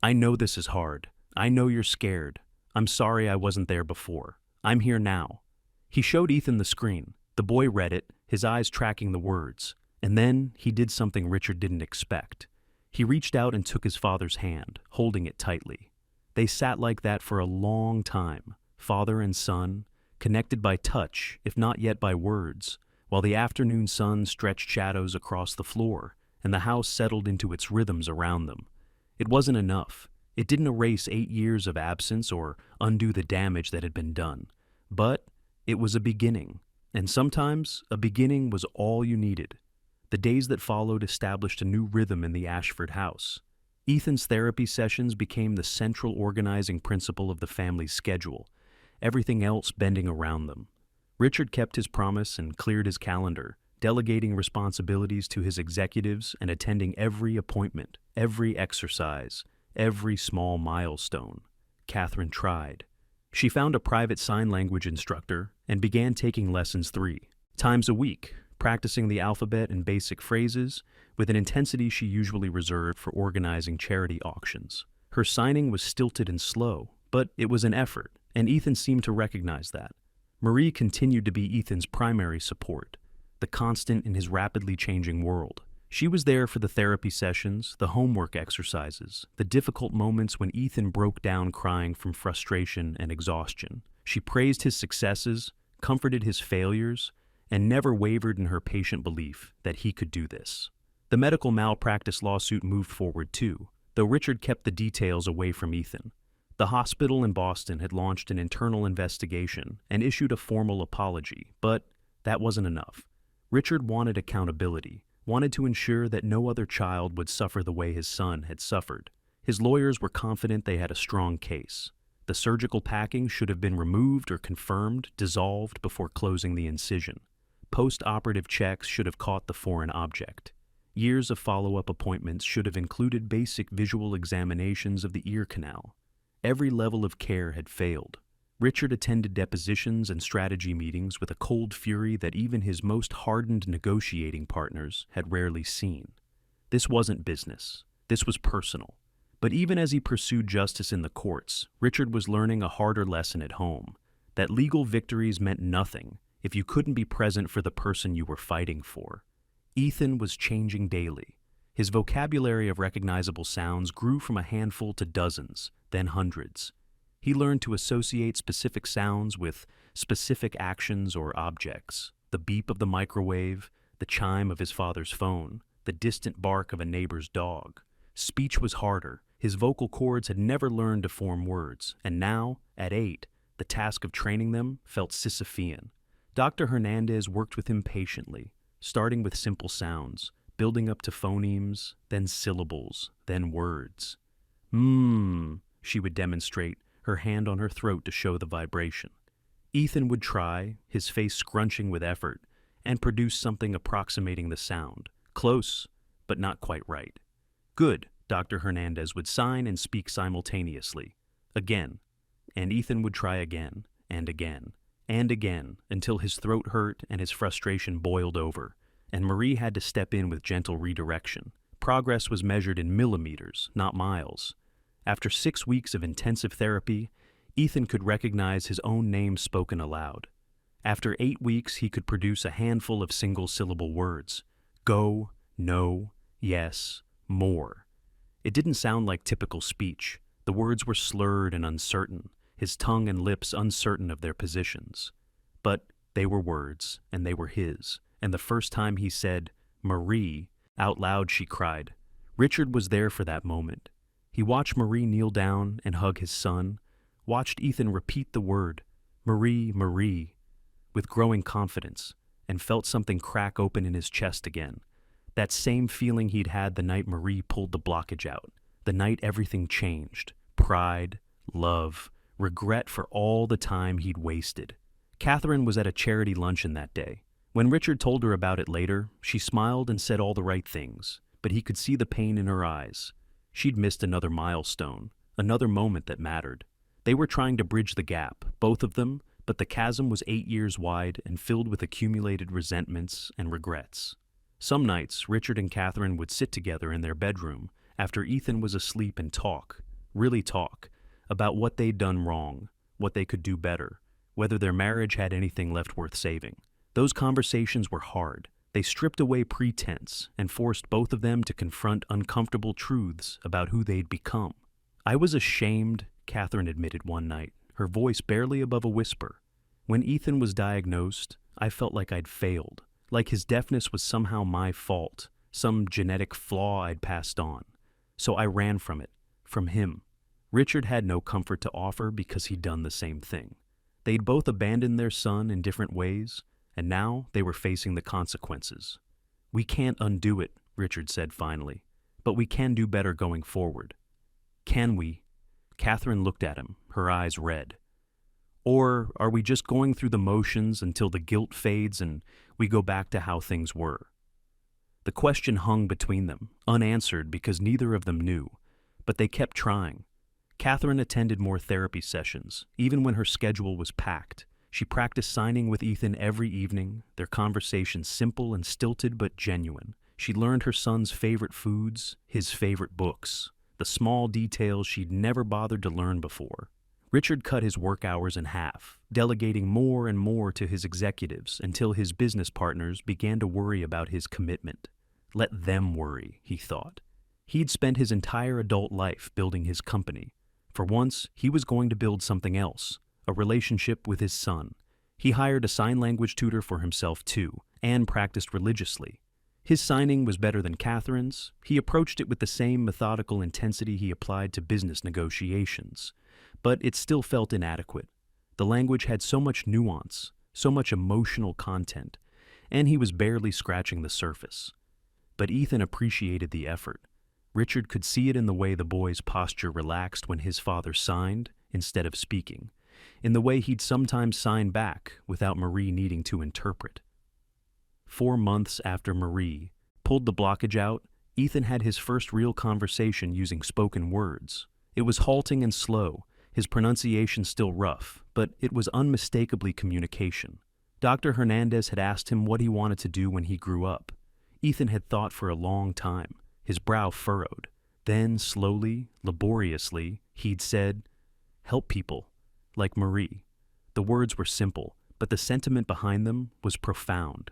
"I know this is hard. I know you're scared. I'm sorry I wasn't there before. I'm here now." He showed Ethan the screen. The boy read it, his eyes tracking the words. And then he did something Richard didn't expect. He reached out and took his father's hand, holding it tightly. They sat like that for a long time, father and son, connected by touch, if not yet by words, while the afternoon sun stretched shadows across the floor and the house settled into its rhythms around them. It wasn't enough. It didn't erase 8 years of absence or undo the damage that had been done. But it was a beginning, and sometimes a beginning was all you needed. The days that followed established a new rhythm in the Ashford house. Ethan's therapy sessions became the central organizing principle of the family's schedule, everything else bending around them. Richard kept his promise and cleared his calendar, delegating responsibilities to his executives and attending every appointment, every exercise, every small milestone. Catherine tried. She found a private sign language instructor and began taking lessons 3 times a week, practicing the alphabet and basic phrases with an intensity she usually reserved for organizing charity auctions. Her signing was stilted and slow, but it was an effort, and Ethan seemed to recognize that. Marie continued to be Ethan's primary support, the constant in his rapidly changing world. She was there for the therapy sessions, the homework exercises, the difficult moments when Ethan broke down crying from frustration and exhaustion. She praised his successes, comforted his failures, and never wavered in her patient belief that he could do this. The medical malpractice lawsuit moved forward too, though Richard kept the details away from Ethan. The hospital in Boston had launched an internal investigation and issued a formal apology, but that wasn't enough. Richard wanted accountability, wanted to ensure that no other child would suffer the way his son had suffered. His lawyers were confident they had a strong case. The surgical packing should have been removed or confirmed, dissolved before closing the incision. Post-operative checks should have caught the foreign object. Years of follow-up appointments should have included basic visual examinations of the ear canal. Every level of care had failed. Richard attended depositions and strategy meetings with a cold fury that even his most hardened negotiating partners had rarely seen. This wasn't business. This was personal. But even as he pursued justice in the courts, Richard was learning a harder lesson at home, that legal victories meant nothing if you couldn't be present for the person you were fighting for. Ethan was changing daily. His vocabulary of recognizable sounds grew from a handful to dozens, then hundreds. He learned to associate specific sounds with specific actions or objects: the beep of the microwave, the chime of his father's phone, the distant bark of a neighbor's dog. Speech was harder. His vocal cords had never learned to form words, and now, at 8, the task of training them felt Sisyphean. Dr. Hernandez worked with him patiently, starting with simple sounds, building up to phonemes, then syllables, then words. She would demonstrate, her hand on her throat to show the vibration. Ethan would try, his face scrunching with effort, and produce something approximating the sound. Close, but not quite right. Good, Dr. Hernandez would sign and speak simultaneously. Again. And Ethan would try again, and again, and again, until his throat hurt and his frustration boiled over, and Marie had to step in with gentle redirection. Progress was measured in millimeters, not miles. After 6 weeks of intensive therapy, Ethan could recognize his own name spoken aloud. After 8 weeks, he could produce a handful of single-syllable words. Go, no, yes, more. It didn't sound like typical speech. The words were slurred and uncertain, his tongue and lips uncertain of their positions. But they were words, and they were his, and the first time he said, "Marie," out loud she cried. Richard was there for that moment. He watched Marie kneel down and hug his son, watched Ethan repeat the word, "Marie, Marie," with growing confidence, and felt something crack open in his chest again. That same feeling he'd had the night Marie pulled the blockage out, the night everything changed. Pride, love, regret for all the time he'd wasted. Catherine was at a charity luncheon that day. When Richard told her about it later, she smiled and said all the right things, but he could see the pain in her eyes. She'd missed another milestone, another moment that mattered. They were trying to bridge the gap, both of them, but the chasm was 8 years wide and filled with accumulated resentments and regrets. Some nights, Richard and Catherine would sit together in their bedroom after Ethan was asleep and talk, really talk, about what they'd done wrong, what they could do better, whether their marriage had anything left worth saving. Those conversations were hard. They stripped away pretense and forced both of them to confront uncomfortable truths about who they'd become. "I was ashamed," Catherine admitted one night, her voice barely above a whisper. "When Ethan was diagnosed, I felt like I'd failed, like his deafness was somehow my fault, some genetic flaw I'd passed on. So I ran from it, from him." Richard had no comfort to offer because he'd done the same thing. They'd both abandoned their son in different ways, and now they were facing the consequences. "We can't undo it," Richard said finally, "but we can do better going forward." "Can we?" Catherine looked at him, her eyes red. "Or are we just going through the motions until the guilt fades and we go back to how things were?" The question hung between them, unanswered because neither of them knew, but they kept trying. Catherine attended more therapy sessions, even when her schedule was packed. She practiced signing with Ethan every evening, their conversations simple and stilted but genuine. She learned her son's favorite foods, his favorite books, the small details she'd never bothered to learn before. Richard cut his work hours in half, delegating more and more to his executives until his business partners began to worry about his commitment. Let them worry, he thought. He'd spent his entire adult life building his company. For once, he was going to build something else, a relationship with his son. He hired a sign language tutor for himself too, and practiced religiously. His signing was better than Catherine's. He approached it with the same methodical intensity he applied to business negotiations. But it still felt inadequate. The language had so much nuance, so much emotional content, and he was barely scratching the surface. But Ethan appreciated the effort. Richard could see it in the way the boy's posture relaxed when his father signed instead of speaking, in the way he'd sometimes sign back without Marie needing to interpret. 4 months after Marie pulled the blockage out, Ethan had his first real conversation using spoken words. It was halting and slow, his pronunciation still rough, but it was unmistakably communication. Dr. Hernandez had asked him what he wanted to do when he grew up. Ethan had thought for a long time, his brow furrowed. Then, slowly, laboriously, he'd said, "Help people, like Marie." The words were simple, but the sentiment behind them was profound.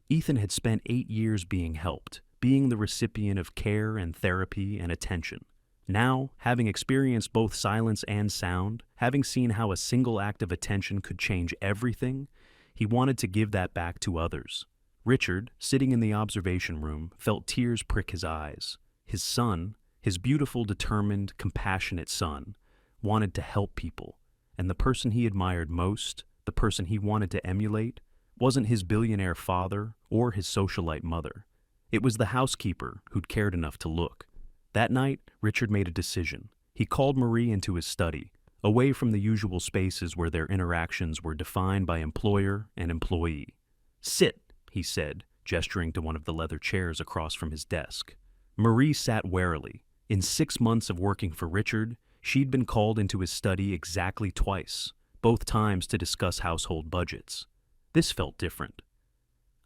Ethan had spent 8 years being helped, being the recipient of care and therapy and attention. Now, having experienced both silence and sound, having seen how a single act of attention could change everything, he wanted to give that back to others. Richard, sitting in the observation room, felt tears prick his eyes. His son, his beautiful, determined, compassionate son, wanted to help people, and the person he admired most, the person he wanted to emulate, wasn't his billionaire father or his socialite mother. It was the housekeeper who'd cared enough to look. That night, Richard made a decision. He called Marie into his study, away from the usual spaces where their interactions were defined by employer and employee. "Sit," he said, gesturing to one of the leather chairs across from his desk. Marie sat warily. In 6 months of working for Richard, she'd been called into his study exactly twice, both times to discuss household budgets. This felt different.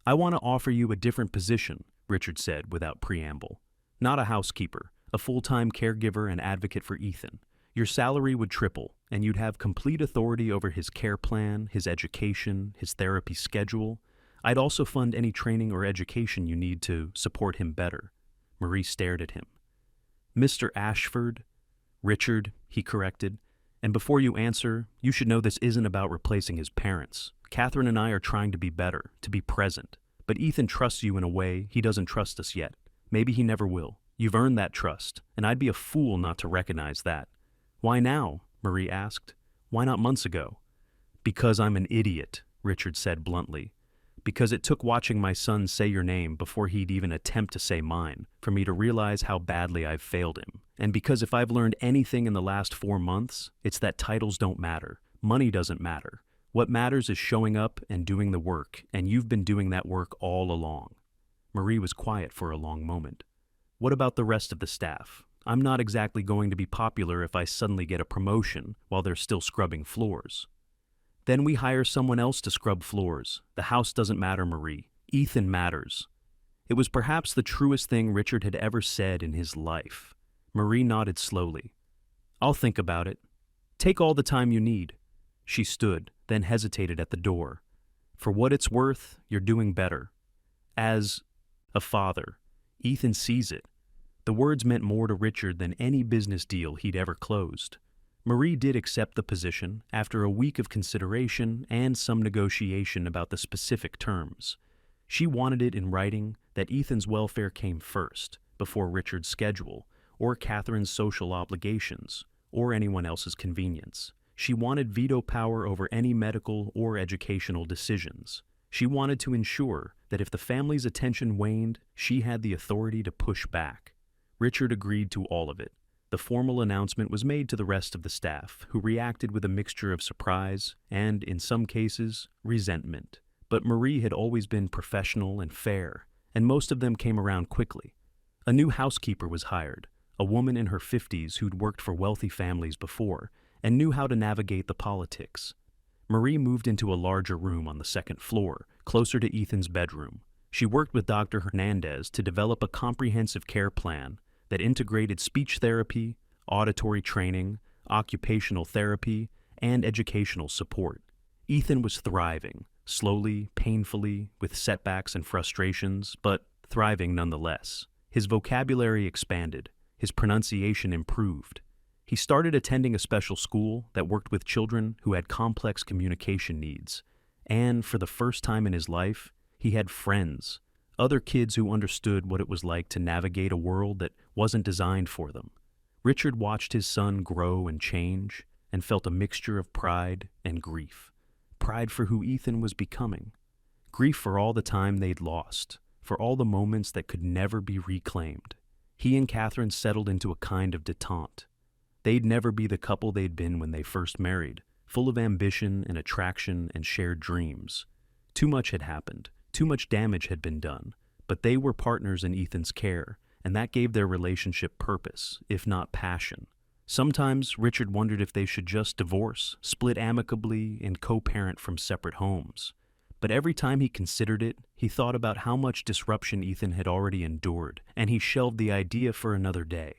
"I want to offer you a different position," Richard said without preamble. "Not a housekeeper, a full-time caregiver and advocate for Ethan. Your salary would triple, and you'd have complete authority over his care plan, his education, his therapy schedule. I'd also fund any training or education you need to support him better." Marie stared at him. "Mr. Ashford?" "Richard," he corrected. "And before you answer, you should know this isn't about replacing his parents. Catherine and I are trying to be better, to be present. But Ethan trusts you in a way he doesn't trust us yet. Maybe he never will. You've earned that trust, and I'd be a fool not to recognize that." "Why now?" Marie asked. "Why not months ago?" "Because I'm an idiot," Richard said bluntly. "Because it took watching my son say your name before he'd even attempt to say mine for me to realize how badly I've failed him. And because if I've learned anything in the last 4 months, it's that titles don't matter. Money doesn't matter. What matters is showing up and doing the work, and you've been doing that work all along." Marie was quiet for a long moment. "What about the rest of the staff? I'm not exactly going to be popular if I suddenly get a promotion while they're still scrubbing floors." "Then we hire someone else to scrub floors. The house doesn't matter, Marie. Ethan matters." It was perhaps the truest thing Richard had ever said in his life. Marie nodded slowly. "I'll think about it. Take all the time you need." She stood, then hesitated at the door. "For what it's worth, you're doing better. As a father, Ethan sees it." The words meant more to Richard than any business deal he'd ever closed. Marie did accept the position after a week of consideration and some negotiation about the specific terms. She wanted it in writing that Ethan's welfare came first, before Richard's schedule, or Catherine's social obligations, or anyone else's convenience. She wanted veto power over any medical or educational decisions. She wanted to ensure that if the family's attention waned, she had the authority to push back. Richard agreed to all of it. The formal announcement was made to the rest of the staff, who reacted with a mixture of surprise and, in some cases, resentment. But Marie had always been professional and fair, and most of them came around quickly. A new housekeeper was hired, a woman in her 50s who'd worked for wealthy families before and knew how to navigate the politics. Marie moved into a larger room on the second floor, closer to Ethan's bedroom. She worked with Dr. Hernandez to develop a comprehensive care plan that integrated speech therapy, auditory training, occupational therapy, and educational support. Ethan was thriving, slowly, painfully, with setbacks and frustrations, but thriving nonetheless. His vocabulary expanded, his pronunciation improved. He started attending a special school that worked with children who had complex communication needs, and for the first time in his life, he had friends. Other kids who understood what it was like to navigate a world that wasn't designed for them. Richard watched his son grow and change and felt a mixture of pride and grief. Pride for who Ethan was becoming. Grief for all the time they'd lost, for all the moments that could never be reclaimed. He and Catherine settled into a kind of detente. They'd never be the couple they'd been when they first married, full of ambition and attraction and shared dreams. Too much had happened. Too much damage had been done, but they were partners in Ethan's care, and that gave their relationship purpose, if not passion. Sometimes Richard wondered if they should just divorce, split amicably, and co-parent from separate homes. But every time he considered it, he thought about how much disruption Ethan had already endured, and he shelved the idea for another day.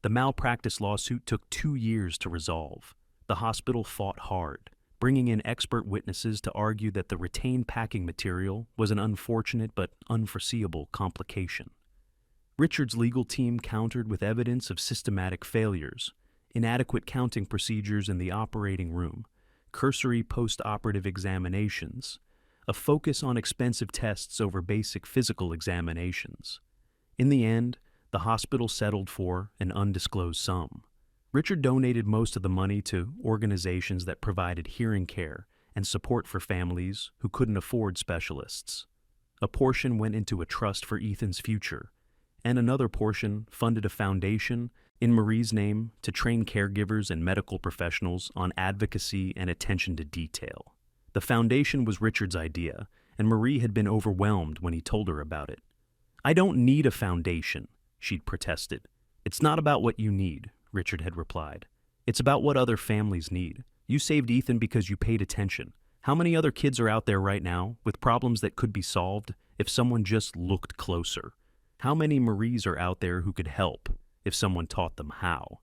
The malpractice lawsuit took 2 years to resolve. The hospital fought hard, bringing in expert witnesses to argue that the retained packing material was an unfortunate but unforeseeable complication. Richard's legal team countered with evidence of systematic failures, inadequate counting procedures in the operating room, cursory post-operative examinations, a focus on expensive tests over basic physical examinations. In the end, the hospital settled for an undisclosed sum. Richard donated most of the money to organizations that provided hearing care and support for families who couldn't afford specialists. A portion went into a trust for Ethan's future, and another portion funded a foundation in Marie's name to train caregivers and medical professionals on advocacy and attention to detail. The foundation was Richard's idea, and Marie had been overwhelmed when he told her about it. "I don't need a foundation," she'd protested. "It's not about what you need," Richard had replied. "It's about what other families need. You saved Ethan because you paid attention. How many other kids are out there right now with problems that could be solved if someone just looked closer? How many Maries are out there who could help if someone taught them how?"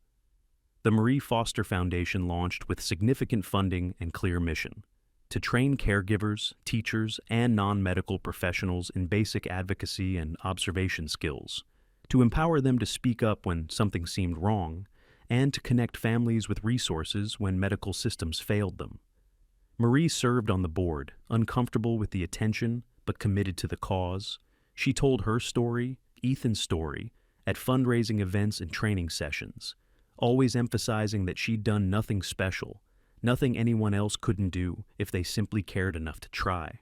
The Marie Foster Foundation launched with significant funding and clear mission: to train caregivers, teachers, and non-medical professionals in basic advocacy and observation skills, to empower them to speak up when something seemed wrong, and to connect families with resources when medical systems failed them. Marie served on the board, uncomfortable with the attention but committed to the cause. She told her story, Ethan's story, at fundraising events and training sessions, always emphasizing that she'd done nothing special, nothing anyone else couldn't do if they simply cared enough to try.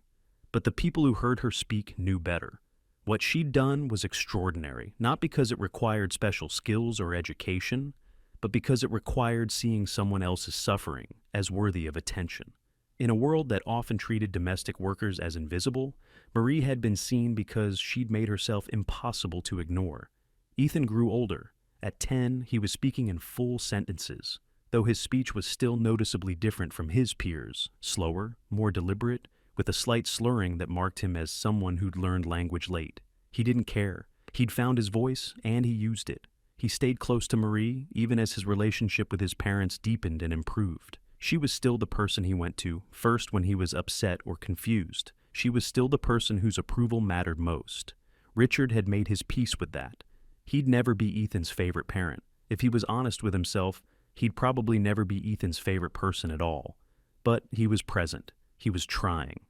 But the people who heard her speak knew better. What she'd done was extraordinary, not because it required special skills or education, but because it required seeing someone else's suffering as worthy of attention. In a world that often treated domestic workers as invisible, Marie had been seen because she'd made herself impossible to ignore. Ethan grew older. At 10, he was speaking in full sentences, though his speech was still noticeably different from his peers, slower, more deliberate, with a slight slurring that marked him as someone who'd learned language late. He didn't care. He'd found his voice, and he used it. He stayed close to Marie, even as his relationship with his parents deepened and improved. She was still the person he went to, first when he was upset or confused. She was still the person whose approval mattered most. Richard had made his peace with that. He'd never be Ethan's favorite parent. If he was honest with himself, he'd probably never be Ethan's favorite person at all. But he was present. He was trying.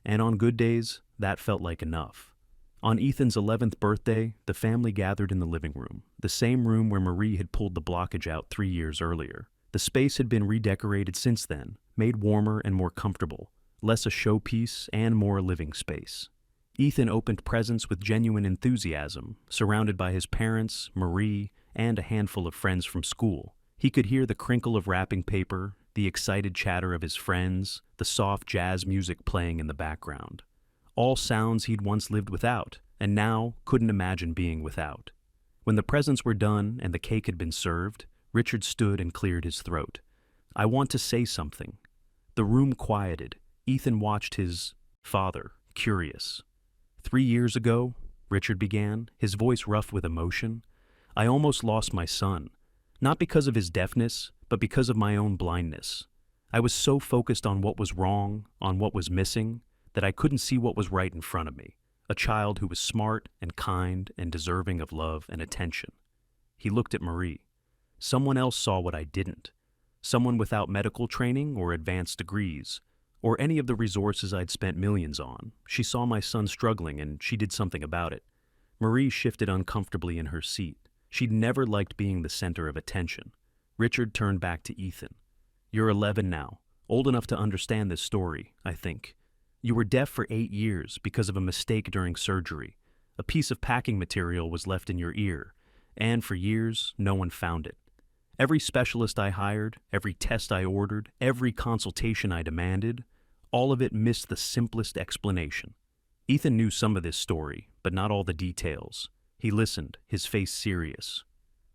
And on good days, that felt like enough. On Ethan's 11th birthday, the family gathered in the living room, the same room where Marie had pulled the blockage out 3 years earlier. The space had been redecorated since then, made warmer and more comfortable, less a showpiece and more a living space. Ethan opened presents with genuine enthusiasm, surrounded by his parents, Marie, and a handful of friends from school. He could hear the crinkle of wrapping paper, the excited chatter of his friends, the soft jazz music playing in the background. All sounds he'd once lived without, and now couldn't imagine being without. When the presents were done and the cake had been served, Richard stood and cleared his throat. "I want to say something." The room quieted. Ethan watched his father, curious. 3 years ago, Richard began, his voice rough with emotion, "I almost lost my son. Not because of his deafness, but because of my own blindness. I was so focused on what was wrong, on what was missing, that I couldn't see what was right in front of me. A child who was smart and kind and deserving of love and attention." He looked at Marie. Someone else saw what I didn't. Someone without medical training or advanced degrees, or any of the resources I'd spent millions on. She saw my son struggling and she did something about it. Marie shifted uncomfortably in her seat. She'd never liked being the center of attention. Richard turned back to Ethan. "You're 11 now, old enough to understand this story, I think. You were deaf for 8 years because of a mistake during surgery. A piece of packing material was left in your ear, and for years, no one found it. Every specialist I hired, every test I ordered, every consultation I demanded, all of it missed the simplest explanation." Ethan knew some of this story, but not all the details. He listened, his face serious.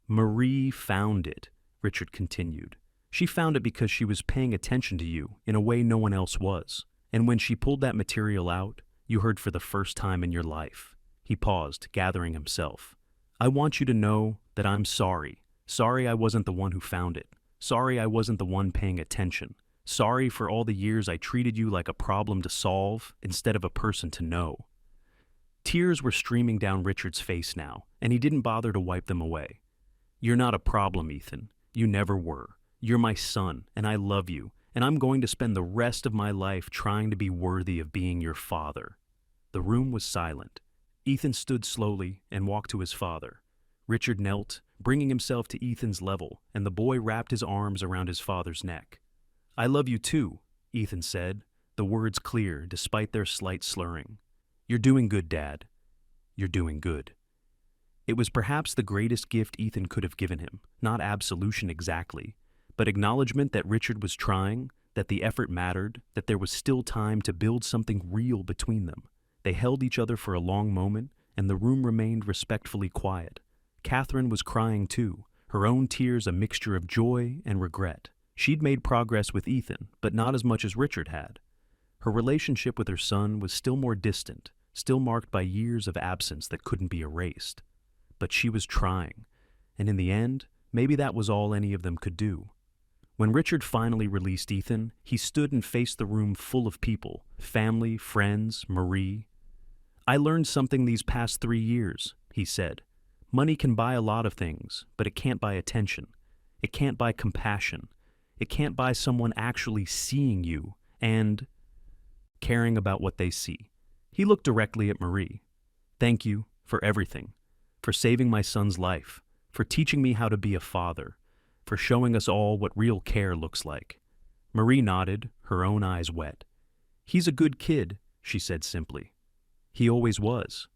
"Marie found it," Richard continued. "She found it because she was paying attention to you in a way no one else was. And when she pulled that material out, you heard for the first time in your life." He paused, gathering himself. "I want you to know that I'm sorry. Sorry I wasn't the one who found it. Sorry I wasn't the one paying attention. Sorry for all the years I treated you like a problem to solve instead of a person to know." Tears were streaming down Richard's face now, and he didn't bother to wipe them away. "You're not a problem, Ethan. You never were. You're my son, and I love you, and I'm going to spend the rest of my life trying to be worthy of being your father." The room was silent. Ethan stood slowly and walked to his father. Richard knelt, bringing himself to Ethan's level, and the boy wrapped his arms around his father's neck. "I love you too," Ethan said, the words clear despite their slight slurring. "You're doing good, Dad. You're doing good." It was perhaps the greatest gift Ethan could have given him, not absolution exactly, but acknowledgement that Richard was trying, that the effort mattered, that there was still time to build something real between them. They held each other for a long moment, and the room remained respectfully quiet. Catherine was crying too, her own tears a mixture of joy and regret. She'd made progress with Ethan, but not as much as Richard had. Her relationship with her son was still more distant, still marked by years of absence that couldn't be erased. But she was trying, and in the end, maybe that was all any of them could do. When Richard finally released Ethan, he stood and faced the room full of people, family, friends, Marie. "I learned something these past 3 years," he said. "Money can buy a lot of things, but it can't buy attention. It can't buy compassion. It can't buy someone actually seeing you and caring about what they see." He looked directly at Marie. "Thank you for everything, for saving my son's life, for teaching me how to be a father, for showing us all what real care looks like." Marie nodded, her own eyes wet. "He's a good kid," she said simply. "He always was."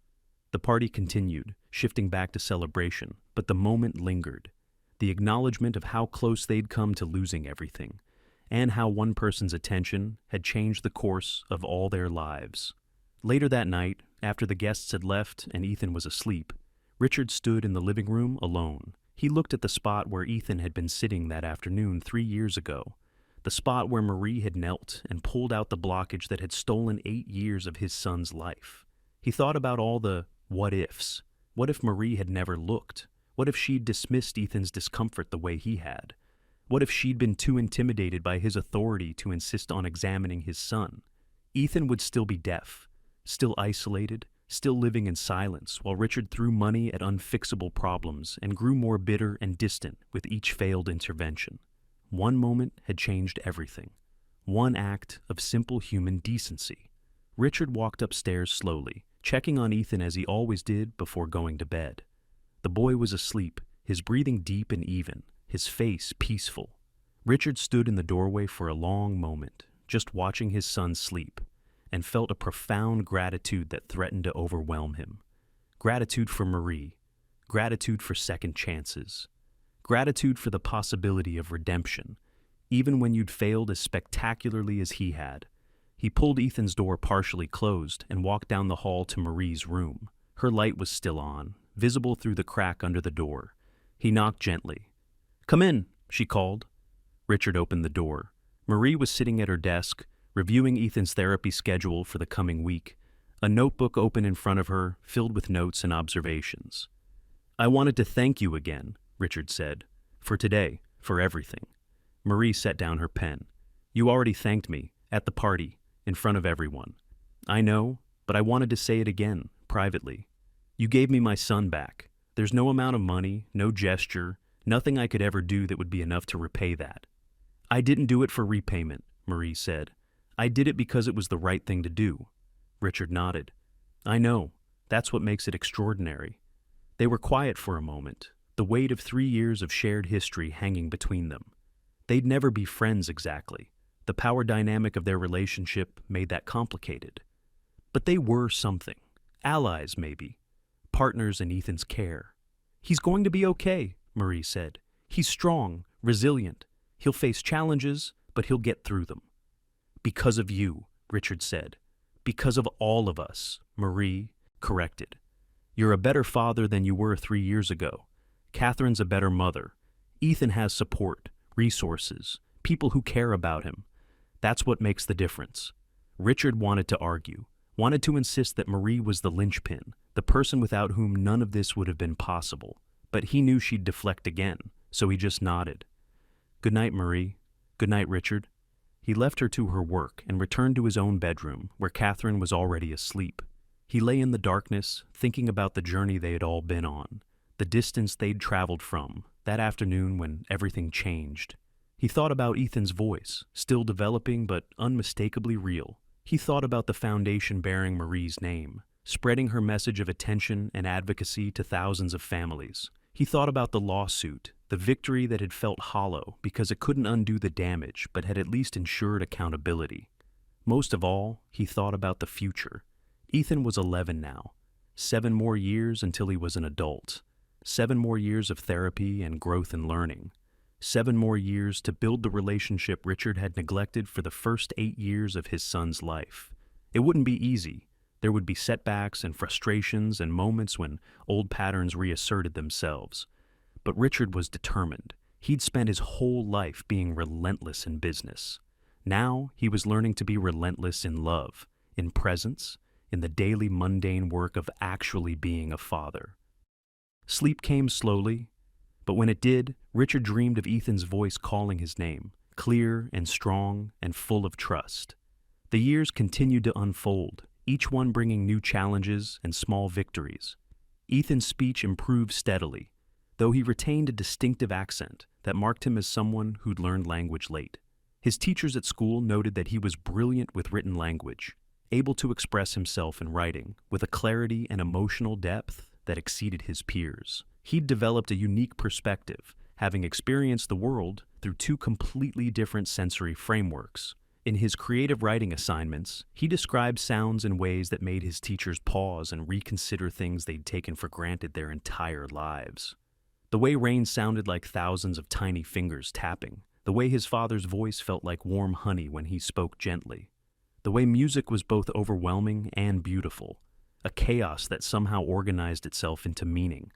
The party continued, shifting back to celebration, but the moment lingered. The acknowledgement of how close they'd come to losing everything, and how one person's attention had changed the course of all their lives. Later that night, after the guests had left and Ethan was asleep, Richard stood in the living room alone. He looked at the spot where Ethan had been sitting that afternoon 3 years ago, the spot where Marie had knelt and pulled out the blockage that had stolen 8 years of his son's life. He thought about all the what-ifs. What if Marie had never looked? What if she'd dismissed Ethan's discomfort the way he had? What if she'd been too intimidated by his authority to insist on examining his son? Ethan would still be deaf, still isolated, still living in silence, while Richard threw money at unfixable problems and grew more bitter and distant with each failed intervention. One moment had changed everything. One act of simple human decency. Richard walked upstairs slowly, checking on Ethan as he always did before going to bed. The boy was asleep, his breathing deep and even, his face peaceful. Richard stood in the doorway for a long moment, just watching his son sleep, and felt a profound gratitude that threatened to overwhelm him. Gratitude for Marie, gratitude for second chances, gratitude for the possibility of redemption, even when you'd failed as spectacularly as he had. He pulled Ethan's door partially closed and walked down the hall to Marie's room. Her light was still on, visible through the crack under the door. He knocked gently. "Come in," she called. Richard opened the door. Marie was sitting at her desk, reviewing Ethan's therapy schedule for the coming week, a notebook open in front of her, filled with notes and observations. "I wanted to thank you again," Richard said, "for today, for everything." Marie set down her pen. "You already thanked me, at the party, in front of everyone. I know, but I wanted to say it again, privately. You gave me my son back. There's no amount of money, no gesture, nothing I could ever do that would be enough to repay that." "I didn't do it for repayment," Marie said. "I did it because it was the right thing to do." Richard nodded. "I know. That's what makes it extraordinary." They were quiet for a moment, the weight of 3 years of shared history hanging between them. They'd never be friends exactly. The power dynamic of their relationship made that complicated. But they were something. Allies, maybe. Partners in Ethan's care. "He's going to be okay," Marie said. "He's strong, resilient. He'll face challenges, but he'll get through them." "Because of you," Richard said. "Because of all of us," Marie corrected. "You're a better father than you were 3 years ago. Catherine's a better mother. Ethan has support, resources, people who care about him. That's what makes the difference." Richard wanted to argue, wanted to insist that Marie was the linchpin, the person without whom none of this would have been possible. But he knew she'd deflect again, so he just nodded. "Good night, Marie. Good night, Richard." He left her to her work and returned to his own bedroom, where Catherine was already asleep. He lay in the darkness, thinking about the journey they had all been on, the distance they'd traveled from, that afternoon when everything changed. He thought about Ethan's voice, still developing but unmistakably real. He thought about the foundation bearing Marie's name, spreading her message of attention and advocacy to thousands of families. He thought about the lawsuit, the victory that had felt hollow because it couldn't undo the damage but had at least ensured accountability. Most of all, he thought about the future. Ethan was 11 now. 7 more years until he was an adult. 7 more years of therapy and growth and learning. 7 more years to build the relationship Richard had neglected for the first 8 years of his son's life. It wouldn't be easy. There would be setbacks and frustrations and moments when old patterns reasserted themselves. But Richard was determined. He'd spent his whole life being relentless in business. Now he was learning to be relentless in love, in presence, in the daily mundane work of actually being a father. Sleep came slowly, but when it did, Richard dreamed of Ethan's voice calling his name, clear and strong and full of trust. The years continued to unfold, each one bringing new challenges and small victories. Ethan's speech improved steadily, though he retained a distinctive accent that marked him as someone who'd learned language late. His teachers at school noted that he was brilliant with written language, able to express himself in writing with a clarity and emotional depth that exceeded his peers. He'd developed a unique perspective, having experienced the world through 2 completely different sensory frameworks. In his creative writing assignments, he described sounds in ways that made his teachers pause and reconsider things they'd taken for granted their entire lives. The way rain sounded like thousands of tiny fingers tapping, the way his father's voice felt like warm honey when he spoke gently, the way music was both overwhelming and beautiful, a chaos that somehow organized itself into meaning.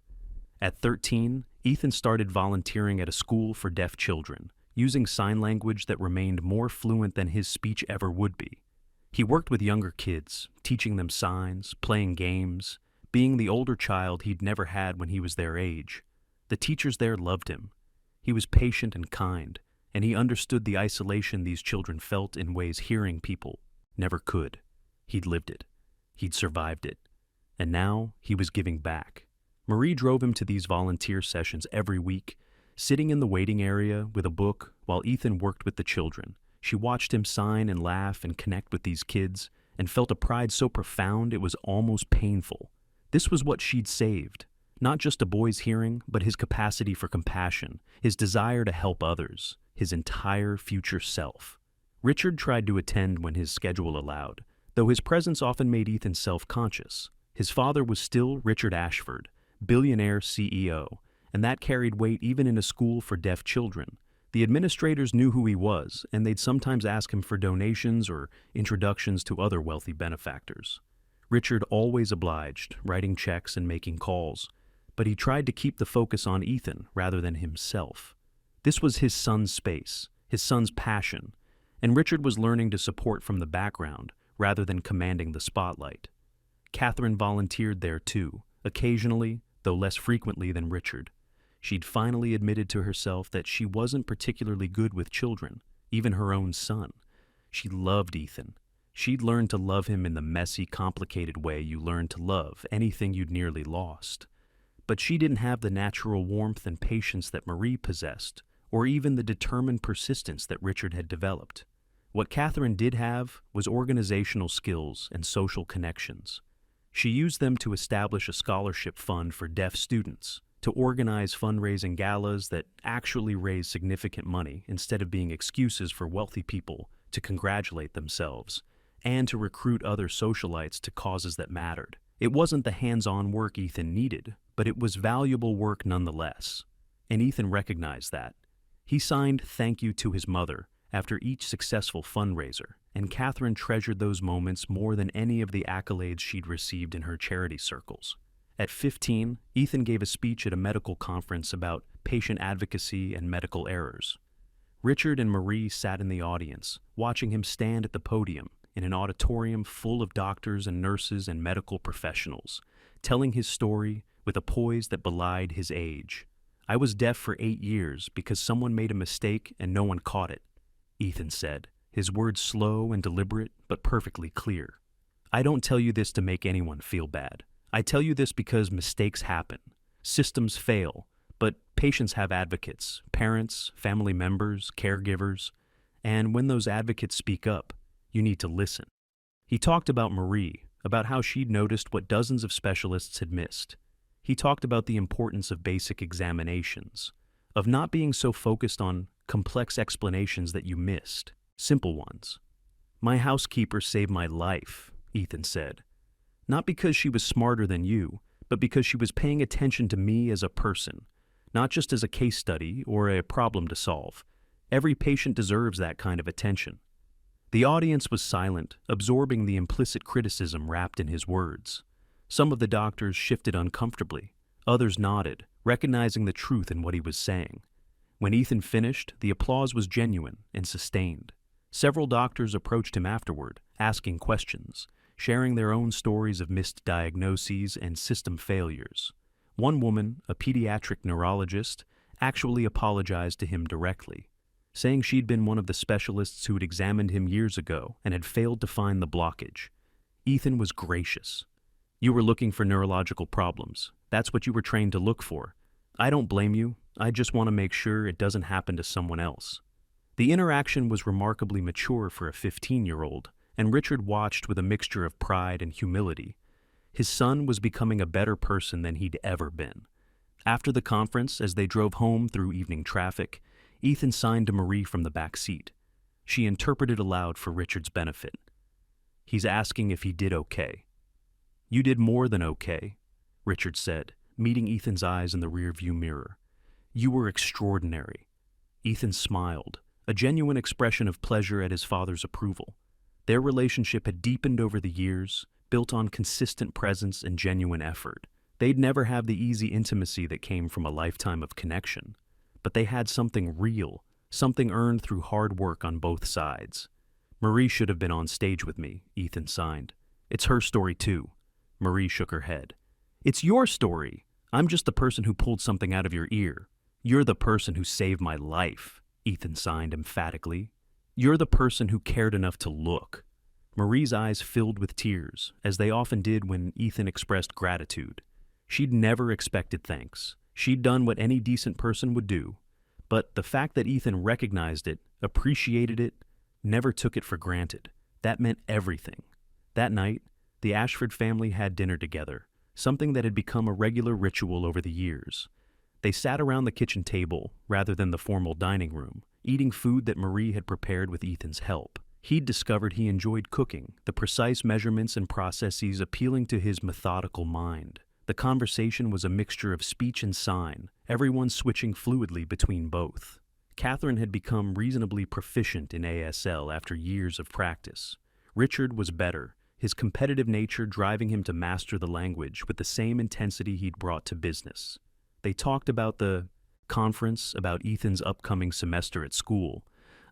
At 13, Ethan started volunteering at a school for deaf children, using sign language that remained more fluent than his speech ever would be. He worked with younger kids, teaching them signs, playing games, being the older child he'd never had when he was their age. The teachers there loved him. He was patient and kind, and he understood the isolation these children felt in ways hearing people never could. He'd lived it. He'd survived it. And now he was giving back. Marie drove him to these volunteer sessions every week, sitting in the waiting area with a book while Ethan worked with the children. She watched him sign and laugh and connect with these kids, and felt a pride so profound it was almost painful. This was what she'd saved. Not just a boy's hearing, but his capacity for compassion, his desire to help others, his entire future self. Richard tried to attend when his schedule allowed, though his presence often made Ethan self-conscious. His father was still Richard Ashford, Billionaire CEO, and that carried weight even in a school for deaf children. The administrators knew who he was, and they'd sometimes ask him for donations or introductions to other wealthy benefactors. Richard always obliged, writing checks and making calls, but he tried to keep the focus on Ethan rather than himself. This was his son's space, his son's passion, and Richard was learning to support from the background rather than commanding the spotlight. Catherine volunteered there too, occasionally, though less frequently than Richard. She'd finally admitted to herself that she wasn't particularly good with children, even her own son. She loved Ethan. She'd learned to love him in the messy, complicated way you learn to love anything you'd nearly lost. But she didn't have the natural warmth and patience that Marie possessed, or even the determined persistence that Richard had developed. What Catherine did have was organizational skills and social connections. She used them to establish a scholarship fund for deaf students, to organize fundraising galas that actually raised significant money instead of being excuses for wealthy people to congratulate themselves, and to recruit other socialites to causes that mattered. It wasn't the hands-on work Ethan needed, but it was valuable work nonetheless. And Ethan recognized that. He signed "Thank you" to his mother after each successful fundraiser, and Catherine treasured those moments more than any of the accolades she'd received in her charity circles. At 15, Ethan gave a speech at a medical conference about patient advocacy and medical errors. Richard and Marie sat in the audience, watching him stand at the podium in an auditorium full of doctors and nurses and medical professionals, telling his story with a poise that belied his age. I was deaf for 8 years because someone made a mistake and no one caught it, Ethan said, his words slow and deliberate but perfectly clear. I don't tell you this to make anyone feel bad. I tell you this because mistakes happen. Systems fail, but patients have advocates, parents, family members, caregivers, and when those advocates speak up, you need to listen. He talked about Marie, about how she'd noticed what dozens of specialists had missed. He talked about the importance of basic examinations, of not being so focused on complex explanations that you missed, simple ones. My housekeeper saved my life, Ethan said. Not because she was smarter than you, but because she was paying attention to me as a person, not just as a case study or a problem to solve. Every patient deserves that kind of attention. The audience was silent, absorbing the implicit criticism wrapped in his words. Some of the doctors shifted uncomfortably. Others nodded, recognizing the truth in what he was saying. When Ethan finished, the applause was genuine and sustained. Several doctors approached him afterward, asking questions, sharing their own stories of missed diagnoses and system failures. One woman, a pediatric neurologist, actually apologized to him directly, saying she'd been one of the specialists who had examined him years ago and had failed to find the blockage. Ethan was gracious. You were looking for neurological problems. That's what you were trained to look for. I don't blame you. I just want to make sure it doesn't happen to someone else. The interaction was remarkably mature for a 15-year-old, and Richard watched with a mixture of pride and humility. His son was becoming a better person than he'd ever been. After the conference, as they drove home through evening traffic, Ethan signed to Marie from the back seat. She interpreted aloud for Richard's benefit. He's asking if he did okay. You did more than okay, Richard said, meeting Ethan's eyes in the rearview mirror. You were extraordinary. Ethan smiled, a genuine expression of pleasure at his father's approval. Their relationship had deepened over the years, built on consistent presence and genuine effort. They'd never have the easy intimacy that came from a lifetime of connection, but they had something real, something earned through hard work on both sides. Marie should have been on stage with me, Ethan signed. It's her story too. Marie shook her head. It's your story. I'm just the person who pulled something out of your ear. You're the person who saved my life, Ethan signed emphatically. You're the person who cared enough to look. Marie's eyes filled with tears, as they often did when Ethan expressed gratitude. She'd never expected thanks. She'd done what any decent person would do. But the fact that Ethan recognized it, appreciated it, never took it for granted, that meant everything. That night, the Ashford family had dinner together, something that had become a regular ritual over the years. They sat around the kitchen table, rather than the formal dining room, eating food that Marie had prepared with Ethan's help. He'd discovered he enjoyed cooking, the precise measurements and processes appealing to his methodical mind. The conversation was a mixture of speech and sign, everyone switching fluidly between both. Catherine had become reasonably proficient in ASL after years of practice. Richard was better, his competitive nature driving him to master the language with the same intensity he'd brought to business. They talked about the conference, about Ethan's upcoming semester at school,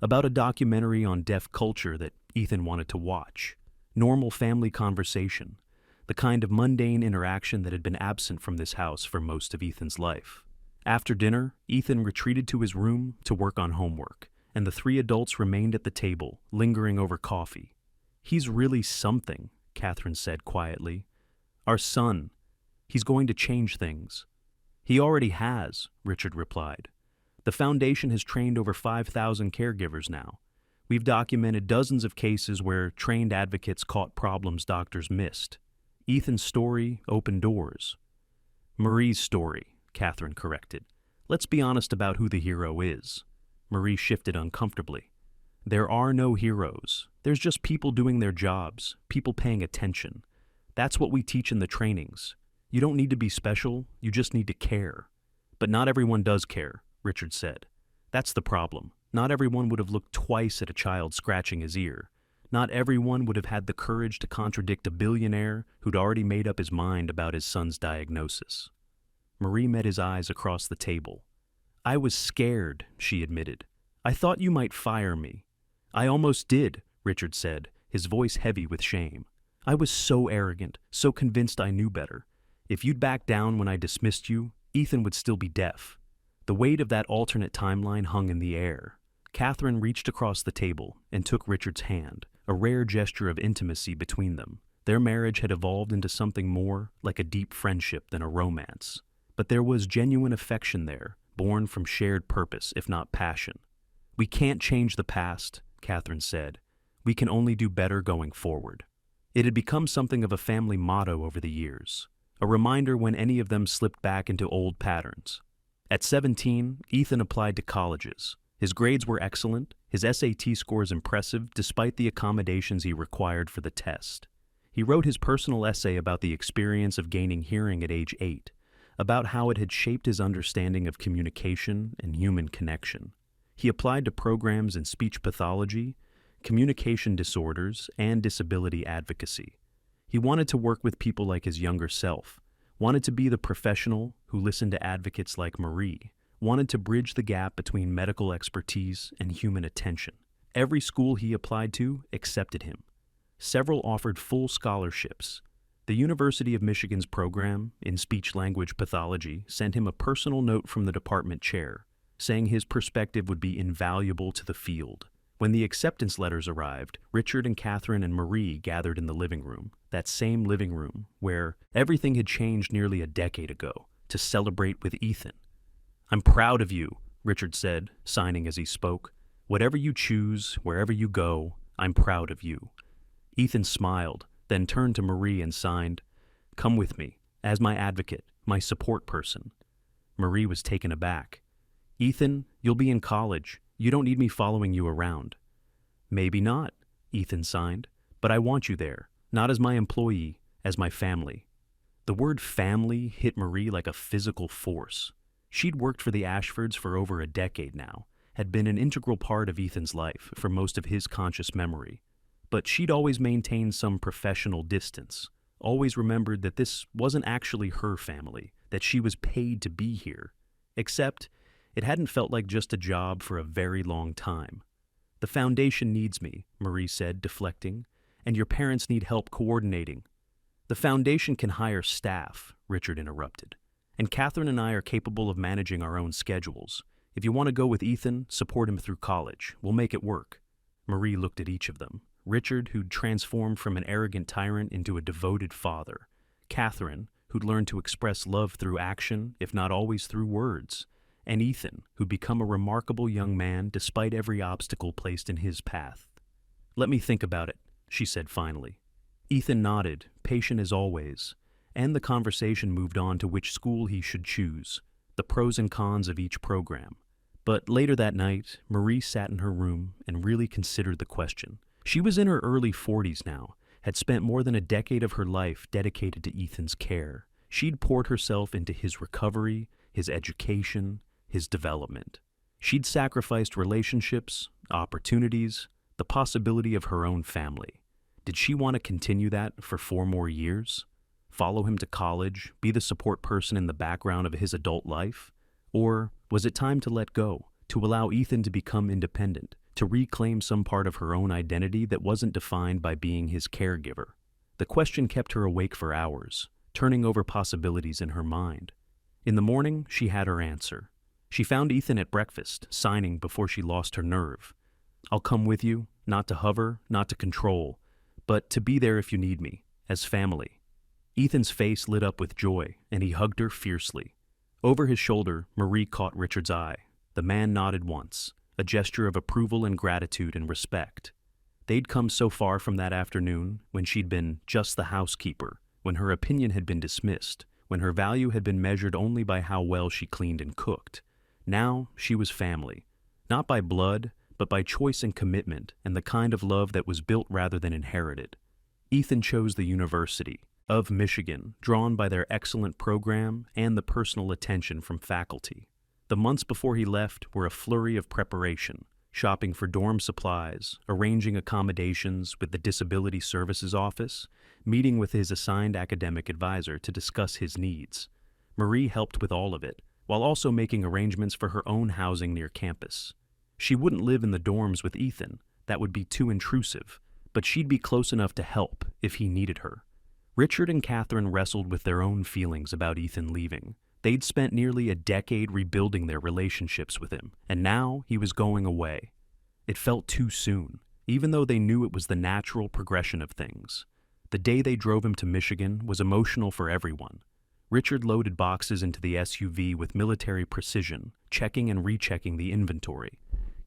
about a documentary on deaf culture that Ethan wanted to watch. Normal family conversation, the kind of mundane interaction that had been absent from this house for most of Ethan's life. After dinner, Ethan retreated to his room to work on homework, and the three adults remained at the table, lingering over coffee. He's really something, Catherine said quietly. Our son. He's going to change things. He already has, Richard replied. The foundation has trained over 5,000 caregivers now. We've documented dozens of cases where trained advocates caught problems doctors missed. Ethan's story opened doors. Marie's story, Catherine corrected. Let's be honest about who the hero is. Marie shifted uncomfortably. There are no heroes. There's just people doing their jobs, people paying attention. That's what we teach in the trainings. You don't need to be special, you just need to care. But not everyone does care, Richard said. That's the problem. Not everyone would have looked twice at a child scratching his ear. Not everyone would have had the courage to contradict a billionaire who'd already made up his mind about his son's diagnosis. Marie met his eyes across the table. I was scared, she admitted. I thought you might fire me. I almost did, Richard said, his voice heavy with shame. I was so arrogant, so convinced I knew better. If you'd backed down when I dismissed you, Ethan would still be deaf. The weight of that alternate timeline hung in the air. Catherine reached across the table and took Richard's hand, a rare gesture of intimacy between them. Their marriage had evolved into something more like a deep friendship than a romance. But there was genuine affection there, born from shared purpose, if not passion. "We can't change the past," Catherine said. "We can only do better going forward." It had become something of a family motto over the years, a reminder when any of them slipped back into old patterns. At 17, Ethan applied to colleges. His grades were excellent, his SAT scores impressive despite the accommodations he required for the test. He wrote his personal essay about the experience of gaining hearing at age 8, about how it had shaped his understanding of communication and human connection. He applied to programs in speech pathology, communication disorders, and disability advocacy. He wanted to work with people like his younger self, wanted to be the professional who listened to advocates like Marie, wanted to bridge the gap between medical expertise and human attention. Every school he applied to accepted him. Several offered full scholarships. The University of Michigan's program in speech-language pathology sent him a personal note from the department chair, saying his perspective would be invaluable to the field. When the acceptance letters arrived, Richard and Catherine and Marie gathered in the living room, that same living room where everything had changed nearly a decade ago, to celebrate with Ethan. "I'm proud of you," Richard said, signing as he spoke. "Whatever you choose, wherever you go, I'm proud of you." Ethan smiled, then turned to Marie and signed, "Come with me, as my advocate, my support person." Marie was taken aback. "Ethan, you'll be in college. You don't need me following you around." "Maybe not," Ethan signed, "but I want you there, not as my employee, as my family." The word family hit Marie like a physical force. She'd worked for the Ashfords for over a decade now, had been an integral part of Ethan's life for most of his conscious memory. But she'd always maintained some professional distance, always remembered that this wasn't actually her family, that she was paid to be here. Except, it hadn't felt like just a job for a very long time. "The foundation needs me," Marie said, deflecting, "and your parents need help coordinating." "The foundation can hire staff," Richard interrupted. "And Catherine and I are capable of managing our own schedules. If you want to go with Ethan, support him through college. We'll make it work." Marie looked at each of them. Richard, who'd transformed from an arrogant tyrant into a devoted father. Catherine, who'd learned to express love through action, if not always through words. And Ethan, who'd become a remarkable young man despite every obstacle placed in his path. "Let me think about it," she said finally. Ethan nodded, patient as always, and the conversation moved on to which school he should choose, the pros and cons of each program. But later that night, Marie sat in her room and really considered the question. She was in her early 40s now, had spent more than a decade of her life dedicated to Ethan's care. She'd poured herself into his recovery, his education, his development. She'd sacrificed relationships, opportunities, the possibility of her own family. Did she want to continue that for 4 more years? Follow him to college, be the support person in the background of his adult life? Or was it time to let go, to allow Ethan to become independent, to reclaim some part of her own identity that wasn't defined by being his caregiver? The question kept her awake for hours, turning over possibilities in her mind. In the morning, she had her answer. She found Ethan at breakfast, signing before she lost her nerve. "I'll come with you, not to hover, not to control, but to be there if you need me, as family." Ethan's face lit up with joy, and he hugged her fiercely. Over his shoulder, Marie caught Richard's eye. The man nodded once, a gesture of approval and gratitude and respect. They'd come so far from that afternoon, when she'd been just the housekeeper, when her opinion had been dismissed, when her value had been measured only by how well she cleaned and cooked. Now she was family, not by blood, but by choice and commitment, and the kind of love that was built rather than inherited. Ethan chose the University of Michigan, drawn by their excellent program and the personal attention from faculty. The months before he left were a flurry of preparation, shopping for dorm supplies, arranging accommodations with the Disability Services Office, meeting with his assigned academic advisor to discuss his needs. Marie helped with all of it, while also making arrangements for her own housing near campus. She wouldn't live in the dorms with Ethan, that would be too intrusive, but she'd be close enough to help if he needed her. Richard and Catherine wrestled with their own feelings about Ethan leaving, They'd spent nearly a decade rebuilding their relationships with him, and now he was going away. It felt too soon, even though they knew it was the natural progression of things. The day they drove him to Michigan was emotional for everyone. Richard loaded boxes into the SUV with military precision, checking and rechecking the inventory.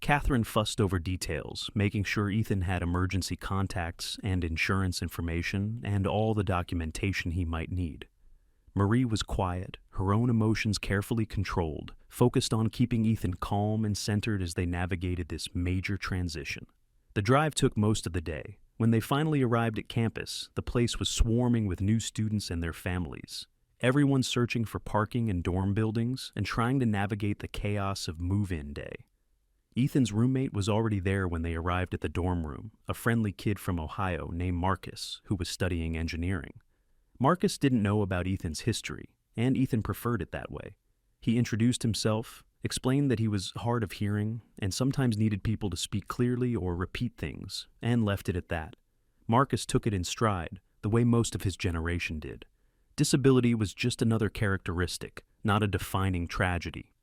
Catherine fussed over details, making sure Ethan had emergency contacts and insurance information and all the documentation he might need. Marie was quiet, her own emotions carefully controlled, focused on keeping Ethan calm and centered as they navigated this major transition. The drive took most of the day. When they finally arrived at campus, the place was swarming with new students and their families. Everyone searching for parking in dorm buildings and trying to navigate the chaos of move-in day. Ethan's roommate was already there when they arrived at the dorm room, a friendly kid from Ohio named Marcus, who was studying engineering. Marcus didn't know about Ethan's history, and Ethan preferred it that way. He introduced himself, explained that he was hard of hearing and sometimes needed people to speak clearly or repeat things, and left it at that. Marcus took it in stride, the way most of his generation did. Disability was just another characteristic, not a defining tragedy.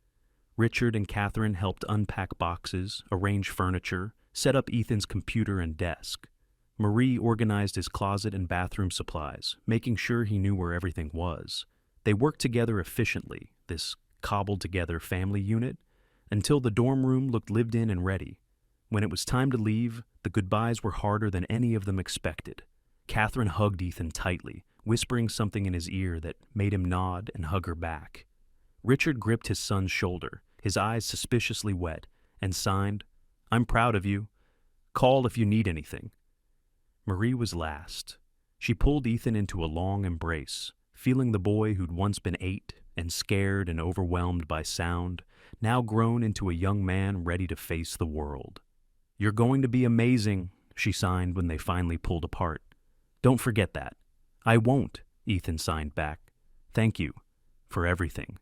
Richard and Catherine helped unpack boxes, arrange furniture, set up Ethan's computer and desk. Marie organized his closet and bathroom supplies, making sure he knew where everything was. They worked together efficiently, this cobbled-together family unit, until the dorm room looked lived in and ready. When it was time to leave, the goodbyes were harder than any of them expected. Catherine hugged Ethan tightly, whispering something in his ear that made him nod and hug her back. Richard gripped his son's shoulder, his eyes suspiciously wet, and signed, "I'm proud of you. Call if you need anything." Marie was last. She pulled Ethan into a long embrace, feeling the boy who'd once been 8 and scared and overwhelmed by sound, now grown into a young man ready to face the world. "You're going to be amazing," she signed when they finally pulled apart. "Don't forget that." "I won't," Ethan signed back. "Thank you for everything."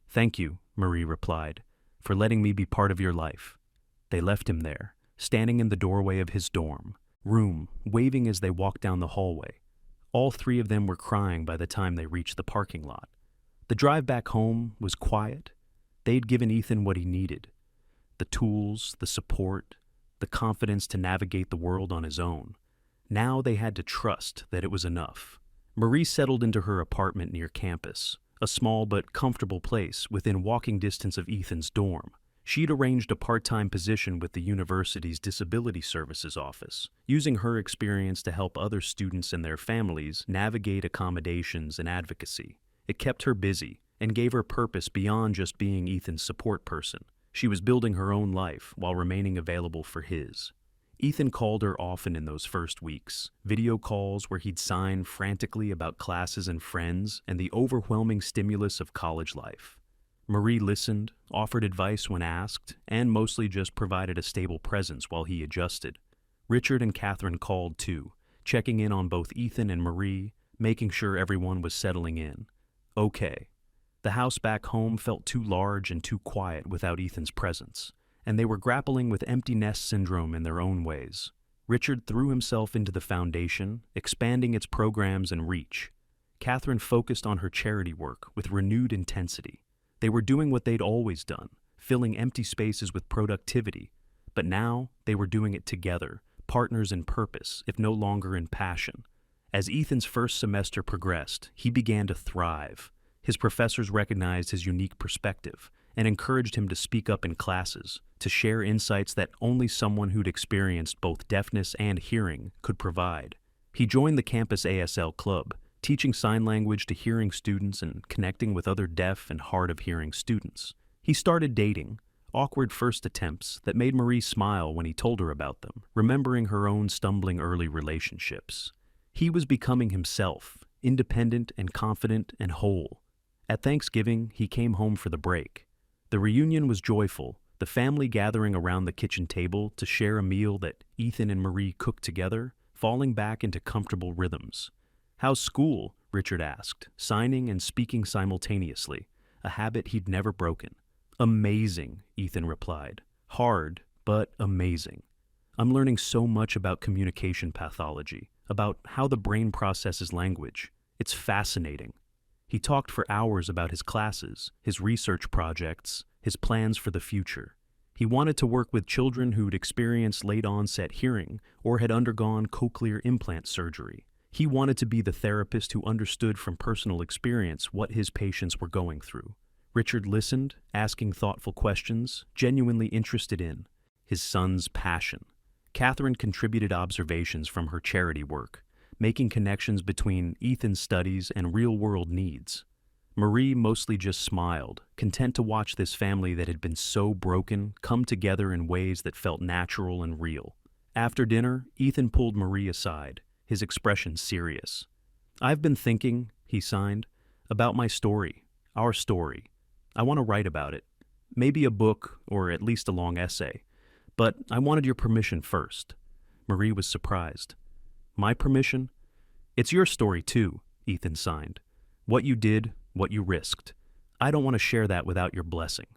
"Thank you," Marie replied, "for letting me be part of your life." They left him there, standing in the doorway of his dorm room, waving as they walked down the hallway. All three of them were crying by the time they reached the parking lot. The drive back home was quiet. They'd given Ethan what he needed: the tools, the support, the confidence to navigate the world on his own. Now they had to trust that it was enough. Marie settled into her apartment near campus, a small but comfortable place within walking distance of Ethan's dorm. She'd arranged a part-time position with the university's Disability Services office, using her experience to help other students and their families navigate accommodations and advocacy. It kept her busy and gave her purpose beyond just being Ethan's support person. She was building her own life while remaining available for his. Ethan called her often in those first weeks, video calls where he'd sign frantically about classes and friends and the overwhelming stimulus of college life. Marie listened, offered advice when asked, and mostly just provided a stable presence while he adjusted. Richard and Catherine called too, checking in on both Ethan and Marie, making sure everyone was settling in. Okay. The house back home felt too large and too quiet without Ethan's presence, and they were grappling with empty nest syndrome in their own ways. Richard threw himself into the foundation, expanding its programs and reach. Catherine focused on her charity work with renewed intensity. They were doing what they'd always done, filling empty spaces with productivity, but now they were doing it together, partners in purpose, if no longer in passion. As Ethan's first semester progressed, he began to thrive. His professors recognized his unique perspective and encouraged him to speak up in classes, to share insights that only someone who'd experienced both deafness and hearing could provide. He joined the campus ASL club, teaching sign language to hearing students and connecting with other deaf and hard-of-hearing students. He started dating, awkward first attempts that made Marie smile when he told her about them, remembering her own stumbling early relationships. He was becoming himself, independent and confident and whole. At Thanksgiving, he came home for the break. The reunion was joyful, the family gathering around the kitchen table to share a meal that Ethan and Marie cooked together, falling back into comfortable rhythms. "How's school?" Richard asked, signing and speaking simultaneously, a habit he'd never broken. "Amazing," Ethan replied. "Hard, but amazing. I'm learning so much about communication pathology, about how the brain processes language. It's fascinating." He talked for hours about his classes, his research projects, his plans for the future. He wanted to work with children who'd experienced late-onset hearing or had undergone cochlear implant surgery. He wanted to be the therapist who understood from personal experience what his patients were going through. Richard listened, asking thoughtful questions, genuinely interested in his son's passion. Catherine contributed observations from her charity work, making connections between Ethan's studies and real-world needs. Marie mostly just smiled, content to watch this family that had been so broken come together in ways that felt natural and real. After dinner, Ethan pulled Marie aside, his expression serious. "I've been thinking," he signed, "about my story, our story. I want to write about it. Maybe a book, or at least a long essay. But I wanted your permission first." Marie was surprised. "My permission? It's your story too," Ethan signed. "What you did, what you risked. I don't want to share that without your blessing."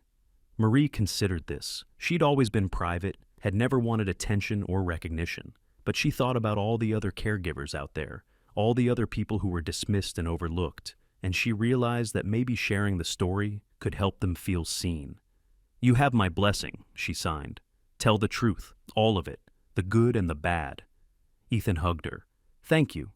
Marie considered this. She'd always been private, had never wanted attention or recognition, but she thought about all the other caregivers out there, all the other people who were dismissed and overlooked, and she realized that maybe sharing the story could help them feel seen. "You have my blessing," she signed. "Tell the truth, all of it, the good and the bad." Ethan hugged her. "Thank you."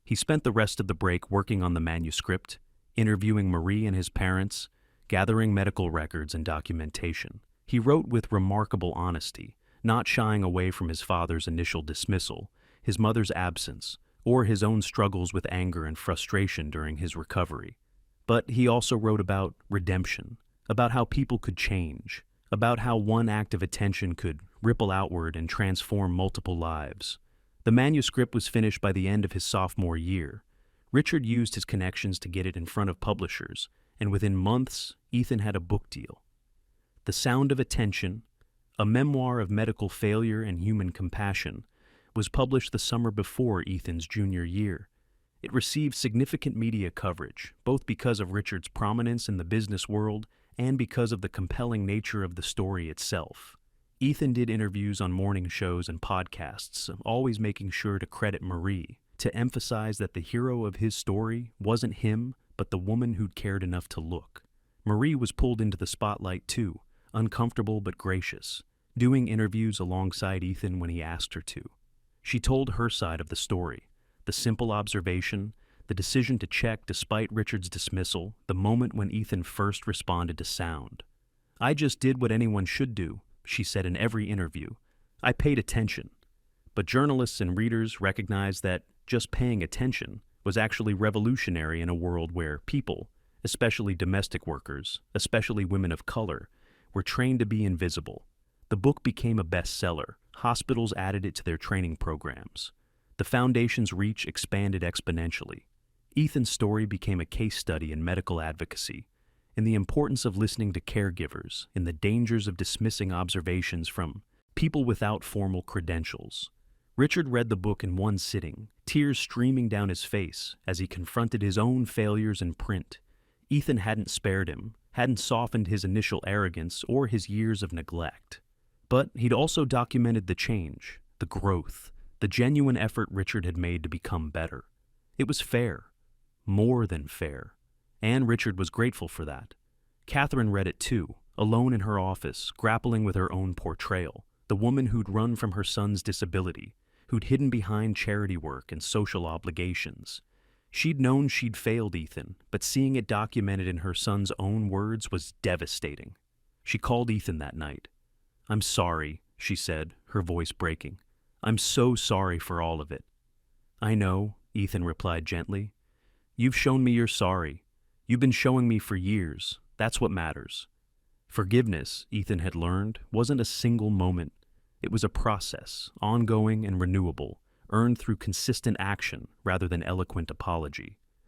He spent the rest of the break working on the manuscript, interviewing Marie and his parents, gathering medical records and documentation. He wrote with remarkable honesty, not shying away from his father's initial dismissal, his mother's absence, or his own struggles with anger and frustration during his recovery. But he also wrote about redemption, about how people could change, about how one act of attention could ripple outward and transform multiple lives. The manuscript was finished by the end of his sophomore year. Richard used his connections to get it in front of publishers, and within months, Ethan had a book deal. The Sound of Attention, a memoir of medical failure and human compassion, was published the summer before Ethan's junior year. It received significant media coverage, both because of Richard's prominence in the business world and because of the compelling nature of the story itself. Ethan did interviews on morning shows and podcasts, always making sure to credit Marie, to emphasize that the hero of his story wasn't him, but the woman who'd cared enough to look. Marie was pulled into the spotlight too, uncomfortable but gracious, doing interviews alongside Ethan when he asked her to. She told her side of the story, the simple observation, the decision to check despite Richard's dismissal, the moment when Ethan first responded to sound. "I just did what anyone should do," she said in every interview. "I paid attention." But journalists and readers recognized that just paying attention was actually revolutionary in a world where people, especially domestic workers, especially women of color, were trained to be invisible. The book became a bestseller. Hospitals added it to their training programs. The foundation's reach expanded exponentially. Ethan's story became a case study in medical advocacy, in the importance of listening to caregivers, in the dangers of dismissing observations from people without formal credentials. Richard read the book in one sitting, tears streaming down his face as he confronted his own failures in print. Ethan hadn't spared him, hadn't softened his initial arrogance or his years of neglect. But he'd also documented the change, the growth, the genuine effort Richard had made to become better. It was fair, more than fair, and Richard was grateful for that. Catherine read it too, alone in her office, grappling with her own portrayal, the woman who'd run from her son's disability, who'd hidden behind charity work and social obligations. She'd known she'd failed Ethan, but seeing it documented in her son's own words was devastating. She called Ethan that night. "I'm sorry," she said, her voice breaking. "I'm so sorry for all of it." "I know," Ethan replied gently. "You've shown me you're sorry. You've been showing me for years. That's what matters." Forgiveness, Ethan had learned, wasn't a single moment. It was a process, ongoing and renewable, earned through consistent action rather than eloquent apology.